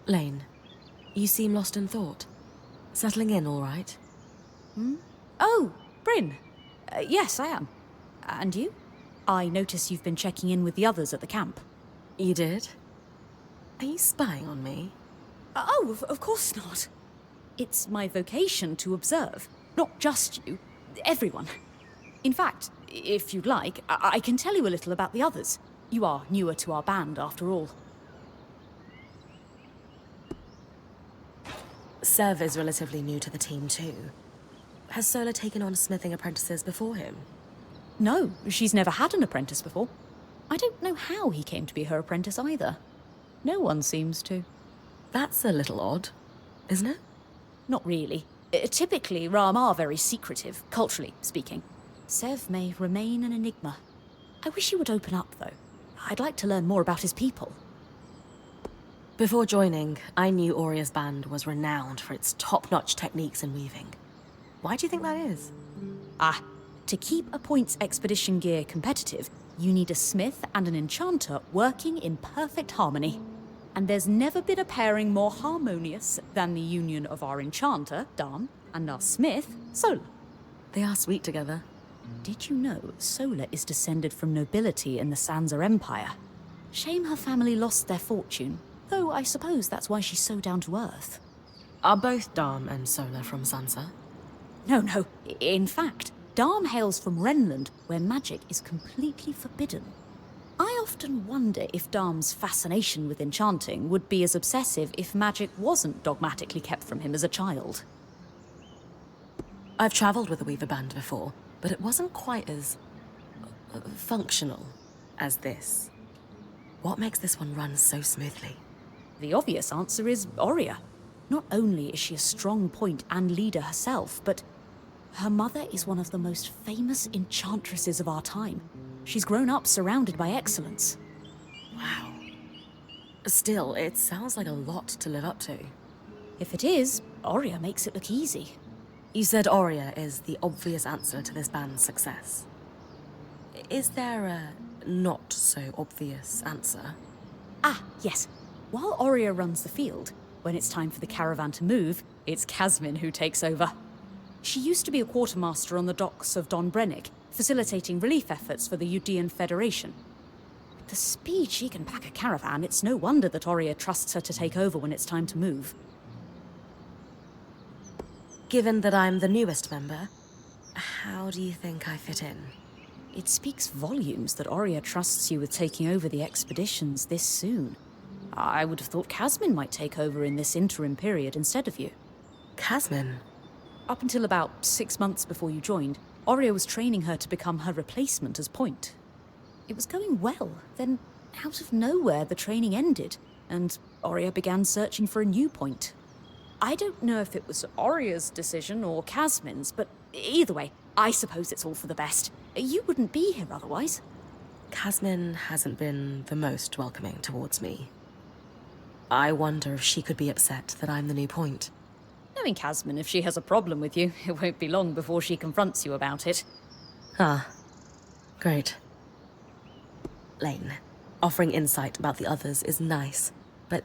Lane, you seem lost in thought. Settling in all right? Oh, Bryn. Yes, I am. And you? I notice you've been checking in with the others at the camp. You did? Are you spying on me? Oh, of course not. It's my vocation to observe. Not just you, everyone. In fact, if you'd like, I can tell you a little about the others. You are newer to our band, after all. Sev is relatively new to the team too. Has Sola taken on smithing apprentices before him? No, she's never had an apprentice before. I don't know how he came to be her apprentice either. No one seems to. That's a little odd, isn't it? Not really. Typically, Ram are very secretive, culturally speaking. Sev may remain an enigma. I wish he would open up, though. I'd like to learn more about his people. Before joining, I knew Aurea's band was renowned for its top-notch techniques in weaving. Why do you think that is? To keep a points expedition gear competitive, you need a smith and an enchanter working in perfect harmony. And there's never been a pairing more harmonious than the union of our enchanter, Dam, and our smith, Sola. They are sweet together. Did you know Sola is descended from nobility in the Sansa Empire? Shame her family lost their fortune, though I suppose that's why she's so down to earth. Are both Dam and Sola from Sansa? No. In fact, Dam hails from Renland, where magic is completely forbidden. I often wonder if Dam's fascination with enchanting would be as obsessive if magic wasn't dogmatically kept from him as a child. I've travelled with a Weaver band before, but it wasn't quite as functional as this. What makes this one run so smoothly? The obvious answer is Oria. Not only is she a strong point and leader herself, but her mother is one of the most famous enchantresses of our time. She's grown up surrounded by excellence. Wow. Still, it sounds like a lot to live up to. If it is, Oria makes it look easy. You said Oria is the obvious answer to this band's success. Is there a not-so-obvious answer? Ah, yes. While Oria runs the field, when it's time for the caravan to move, it's Kasmin who takes over. She used to be a quartermaster on the docks of Don Brennick, facilitating relief efforts for the Udean Federation. With the speed she can pack a caravan, it's no wonder that Oria trusts her to take over when it's time to move. Given that I'm the newest member, how do you think I fit in? It speaks volumes that Oria trusts you with taking over the expeditions this soon. I would have thought Kasmin might take over in this interim period instead of you. Kasmin? Up until about 6 months before you joined, Oria was training her to become her replacement as point. It was going well, then out of nowhere the training ended, and Oria began searching for a new point. I don't know if it was Oria's decision or Kasmin's, but either way, I suppose it's all for the best. You wouldn't be here otherwise. Kasmin hasn't been the most welcoming towards me. I wonder if she could be upset that I'm the new point. Knowing Kasmin, if she has a problem with you, it won't be long before she confronts you about it. Ah, great. Lane, offering insight about the others is nice, but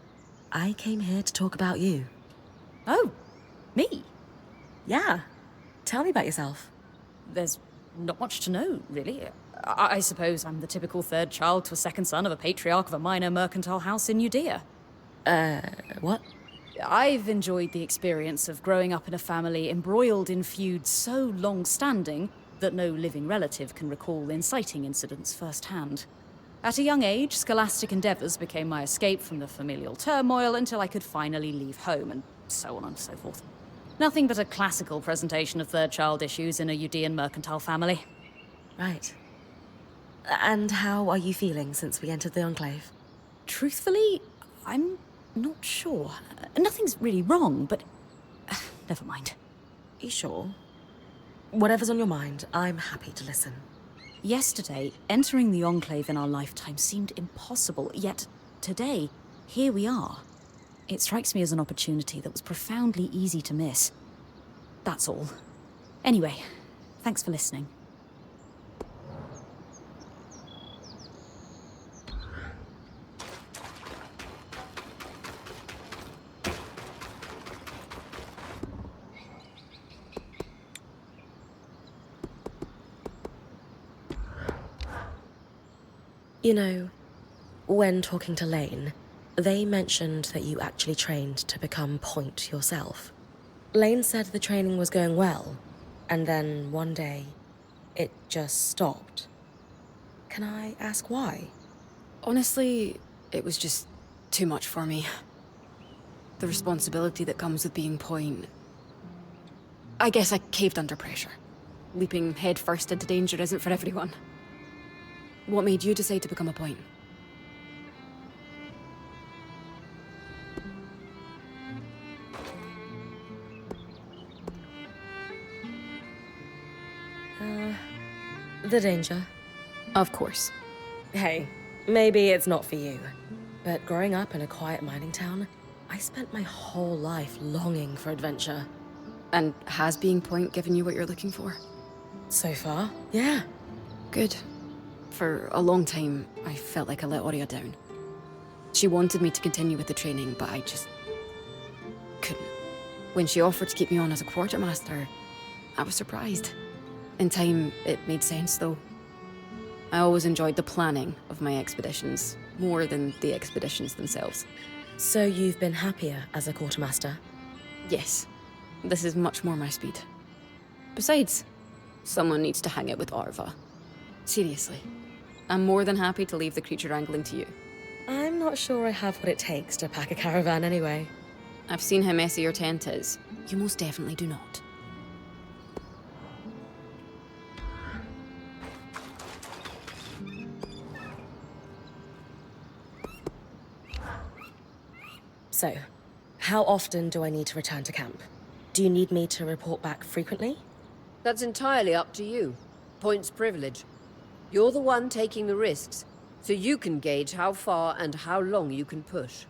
I came here to talk about you. Oh, me? Yeah. Tell me about yourself. There's not much to know, really. I suppose I'm the typical third child to a second son of a patriarch of a minor mercantile house in Judea. What? I've enjoyed the experience of growing up in a family embroiled in feuds so long-standing that no living relative can recall inciting incidents firsthand. At a young age, scholastic endeavours became my escape from the familial turmoil until I could finally leave home, and so on and so forth. Nothing but a classical presentation of third child issues in a Udean mercantile family. Right. And how are you feeling since we entered the Enclave? Truthfully, I'm not sure. Nothing's really wrong, but never mind. You sure? Whatever's on your mind, I'm happy to listen. Yesterday, entering the Enclave in our lifetime seemed impossible, yet today, here we are. It strikes me as an opportunity that was profoundly easy to miss. That's all. Anyway, thanks for listening. You know, when talking to Lane, they mentioned that you actually trained to become point yourself. Lane said the training was going well, and then one day, it just stopped. Can I ask why? Honestly, it was just too much for me. The responsibility that comes with being point. I guess I caved under pressure. Leaping headfirst into danger isn't for everyone. What made you decide to become a point? The danger. Of course. Hey, maybe it's not for you, but growing up in a quiet mining town, I spent my whole life longing for adventure. And has being point given you what you're looking for? So far, yeah. Good. For a long time, I felt like I let Oria down. She wanted me to continue with the training, but I just couldn't. When she offered to keep me on as a quartermaster, I was surprised. In time, it made sense, though. I always enjoyed the planning of my expeditions, more than the expeditions themselves. So you've been happier as a quartermaster? Yes. This is much more my speed. Besides, someone needs to hang out with Arva. Seriously. I'm more than happy to leave the creature wrangling to you. I'm not sure I have what it takes to pack a caravan anyway. I've seen how messy your tent is. You most definitely do not. So, how often do I need to return to camp? Do you need me to report back frequently? That's entirely up to you. Points privilege. You're the one taking the risks, so you can gauge how far and how long you can push.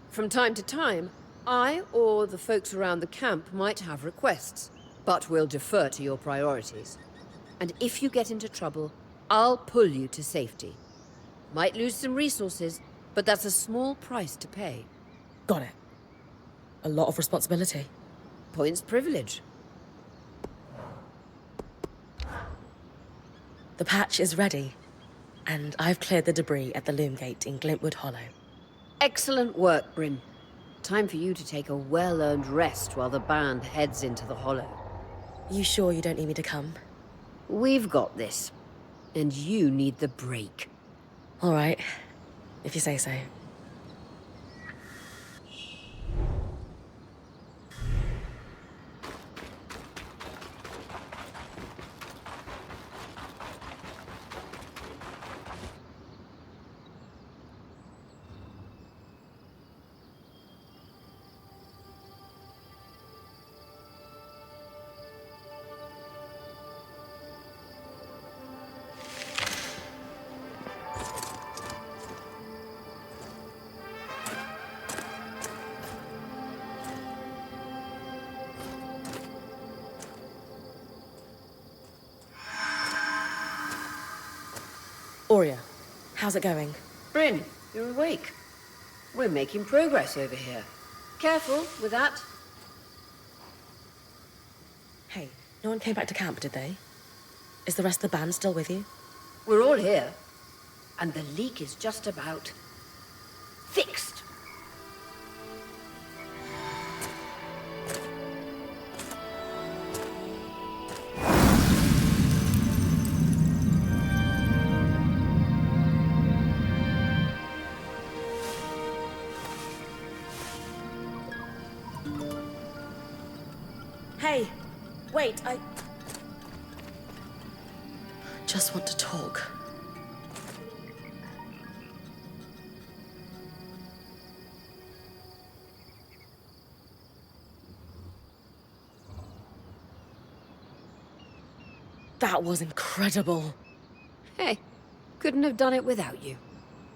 From time to time, I or the folks around the camp might have requests, but we'll defer to your priorities. And if you get into trouble, I'll pull you to safety. Might lose some resources, but that's a small price to pay. Got it. A lot of responsibility. Points privilege. The patch is ready, and I've cleared the debris at the loom gate in Glintwood Hollow. Excellent work, Bryn. Time for you to take a well-earned rest while the band heads into the Hollow. You sure you don't need me to come? We've got this. And you need the break. All right, if you say so. Aurea, how's it going? Bryn, you're awake. We're making progress over here. Careful with that. Hey, no one came back to camp, did they? Is the rest of the band still with you? We're all here. And the leak is just about fixed. Hey, wait, I just want to talk. That was incredible. Hey, couldn't have done it without you.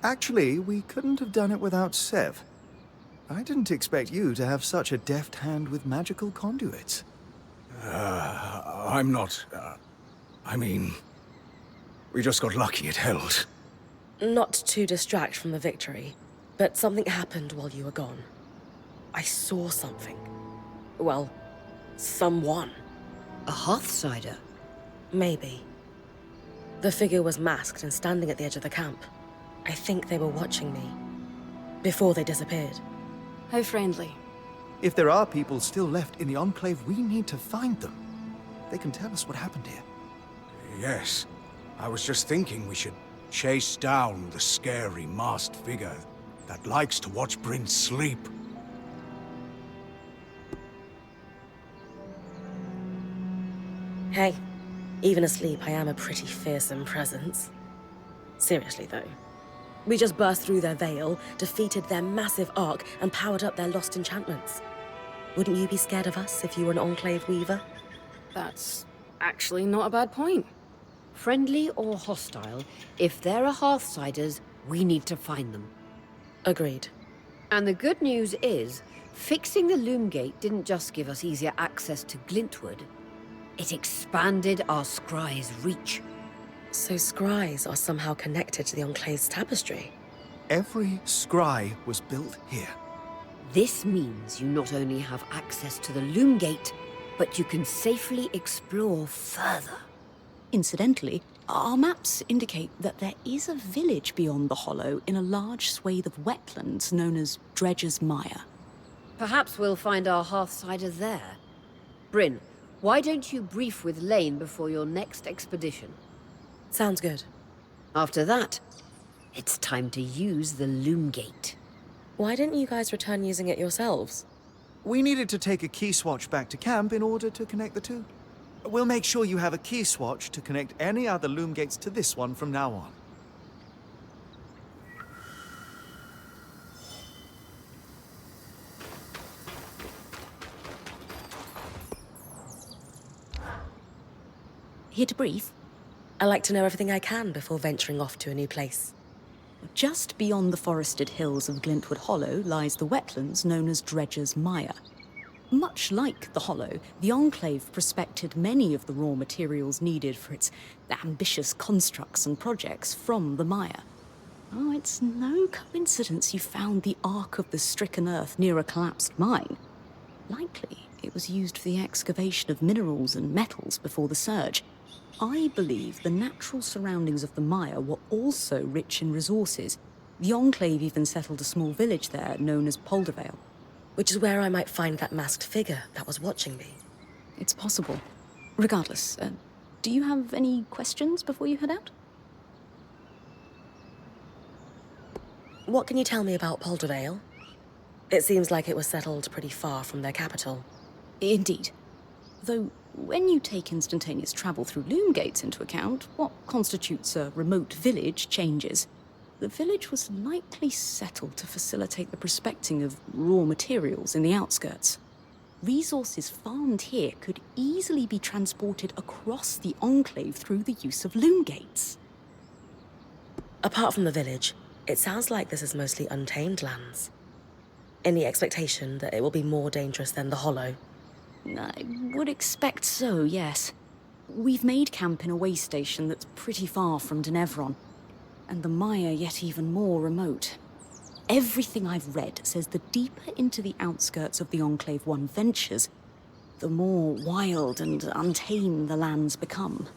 Actually, we couldn't have done it without Sev. I didn't expect you to have such a deft hand with magical conduits. I'm not... I mean... We just got lucky it held. Not to distract from the victory, but something happened while you were gone. I saw something. Well, someone. A Hearthsider? Maybe. The figure was masked and standing at the edge of the camp. I think they were watching me. Before they disappeared. How friendly. If there are people still left in the Enclave, we need to find them. They can tell us what happened here. Yes. I was just thinking we should chase down the scary masked figure that likes to watch Bryn sleep. Hey, even asleep, I am a pretty fearsome presence. Seriously, though. We just burst through their veil, defeated their massive arc, and powered up their lost enchantments. Wouldn't you be scared of us if you were an Enclave weaver? That's actually not a bad point. Friendly or hostile, if there are Hearthsiders, we need to find them. Agreed. And the good news is, fixing the Loom Gate didn't just give us easier access to Glintwood. It expanded our scry's reach. So scries are somehow connected to the Enclave's tapestry? Every scry was built here. This means you not only have access to the Loom Gate, but you can safely explore further. Incidentally, our maps indicate that there is a village beyond the Hollow in a large swathe of wetlands known as Dredger's Mire. Perhaps we'll find our Hearthsider there. Bryn, why don't you brief with Lane before your next expedition? Sounds good. After that, it's time to use the Loom Gate. Why didn't you guys return using it yourselves? We needed to take a key swatch back to camp in order to connect the two. We'll make sure you have a key swatch to connect any other loom gates to this one from now on. Here to brief? I like to know everything I can before venturing off to a new place. Just beyond the forested hills of Glintwood Hollow lies the wetlands known as Dredger's Mire. Much like the Hollow, the Enclave prospected many of the raw materials needed for its ambitious constructs and projects from the mire. Oh, it's no coincidence you found the Ark of the Stricken Earth near a collapsed mine. Likely, it was used for the excavation of minerals and metals before the surge. I believe the natural surroundings of the mire were also rich in resources. The Enclave even settled a small village there known as Poldervale. Which is where I might find that masked figure that was watching me. It's possible. Regardless, do you have any questions before you head out? What can you tell me about Poldervale? It seems like it was settled pretty far from their capital. Indeed. Though, when you take instantaneous travel through loom gates into account, what constitutes a remote village changes. The village was likely settled to facilitate the prospecting of raw materials in the outskirts. Resources farmed here could easily be transported across the Enclave through the use of loom gates. Apart from the village, it sounds like this is mostly untamed lands. Any expectation that it will be more dangerous than the Hollow? I would expect so, yes. We've made camp in a way station that's pretty far from Denevron, and the mire yet even more remote. Everything I've read says the deeper into the outskirts of the Enclave one ventures, the more wild and untamed the lands become.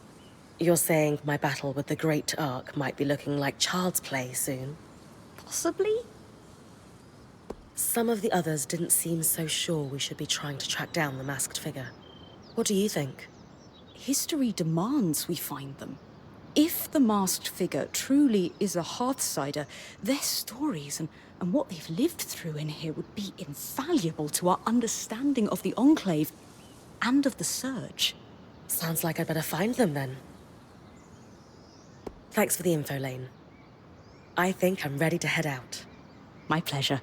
You're saying my battle with the Great Ark might be looking like child's play soon? Possibly? Some of the others didn't seem so sure we should be trying to track down the masked figure. What do you think? History demands we find them. If the masked figure truly is a Hearthsider, their stories and what they've lived through in here would be invaluable to our understanding of the Enclave and of the Surge. Sounds like I'd better find them then. Thanks for the info, Lane. I think I'm ready to head out. My pleasure.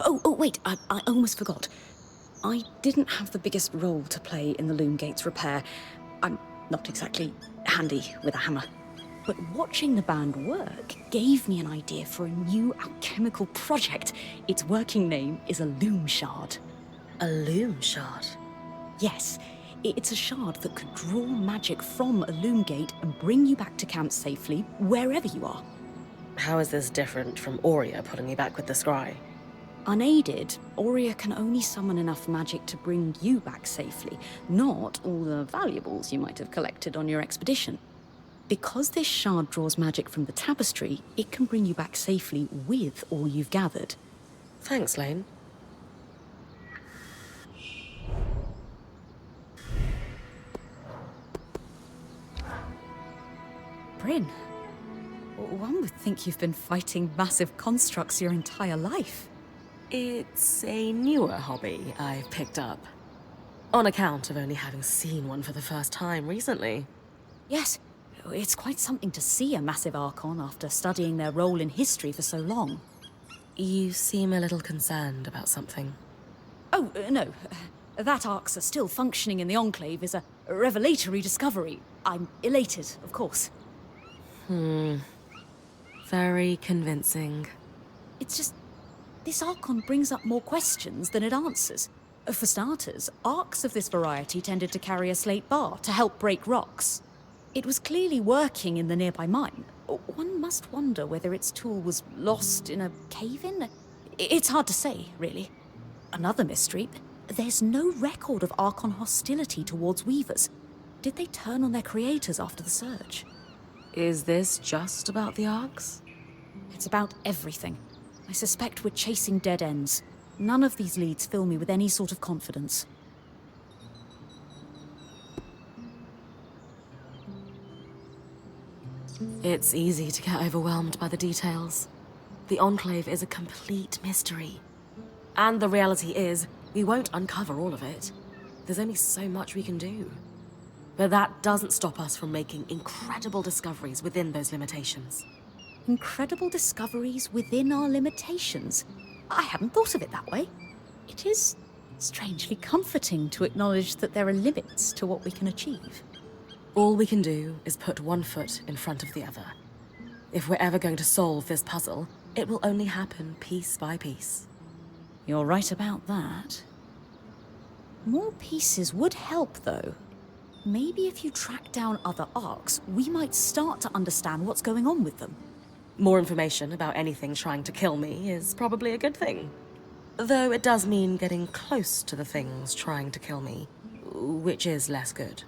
Oh, wait, I almost forgot. I didn't have the biggest role to play in the loom gates repair. I'm not exactly handy with a hammer. But watching the band work gave me an idea for a new alchemical project. Its working name is a loom shard. A loom shard? Yes, it's a shard that could draw magic from a loom gate and bring you back to camp safely, wherever you are. How is this different from Aurea putting me back with the scry? Unaided, Aurea can only summon enough magic to bring you back safely, not all the valuables you might have collected on your expedition. Because this shard draws magic from the tapestry, it can bring you back safely with all you've gathered. Thanks, Lane. Bryn, one would think you've been fighting massive constructs your entire life. It's a newer hobby I've picked up. On account of only having seen one for the first time recently. Yes, it's quite something to see a massive Archon after studying their role in history for so long. You seem a little concerned about something. Oh, no. That Arcs are still functioning in the Enclave is a revelatory discovery. I'm elated, of course. Very convincing. It's just, this Archon brings up more questions than it answers. For starters, arcs of this variety tended to carry a slate bar to help break rocks. It was clearly working in the nearby mine. One must wonder whether its tool was lost in a cave-in? It's hard to say, really. Another mystery, there's no record of Archon hostility towards Weavers. Did they turn on their creators after the Surge? Is this just about the Arcs? It's about everything. I suspect we're chasing dead ends. None of these leads fill me with any sort of confidence. It's easy to get overwhelmed by the details. The Enclave is a complete mystery. And the reality is, we won't uncover all of it. There's only so much we can do. But that doesn't stop us from making incredible discoveries within those limitations. Incredible discoveries within our limitations? I hadn't thought of it that way. It is strangely comforting to acknowledge that there are limits to what we can achieve. All we can do is put one foot in front of the other. If we're ever going to solve this puzzle, it will only happen piece by piece. You're right about that. More pieces would help, though. Maybe if you track down other arcs, we might start to understand what's going on with them. More information about anything trying to kill me is probably a good thing. Though it does mean getting close to the things trying to kill me, which is less good.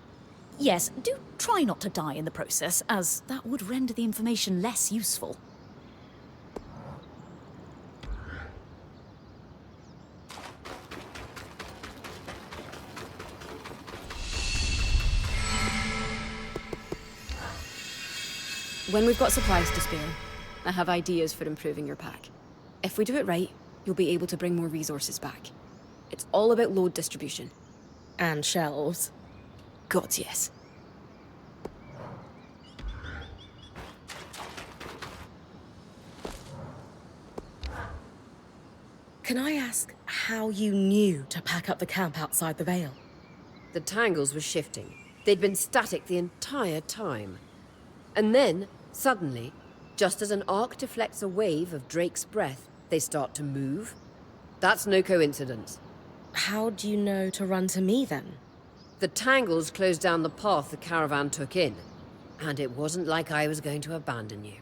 Yes, do try not to die in the process, as that would render the information less useful. When we've got supplies to spare, I have ideas for improving your pack. If we do it right, you'll be able to bring more resources back. It's all about load distribution. And shelves. God, yes. Can I ask how you knew to pack up the camp outside the Vale? The tangles were shifting. They'd been static the entire time. And then, suddenly, just as an arc deflects a wave of Drake's breath, they start to move. That's no coincidence. How do you know to run to me, then? The tangles closed down the path the caravan took in. And it wasn't like I was going to abandon you.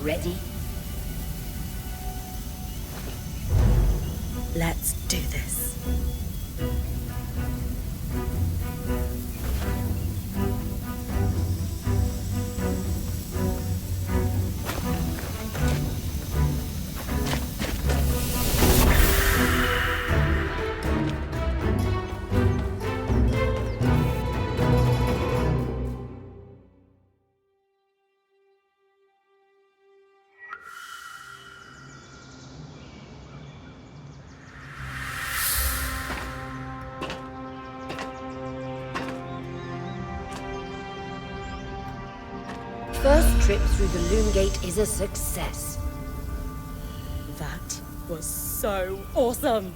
Ready? Let's do this. First trip through the Loom Gate is a success. That was so awesome!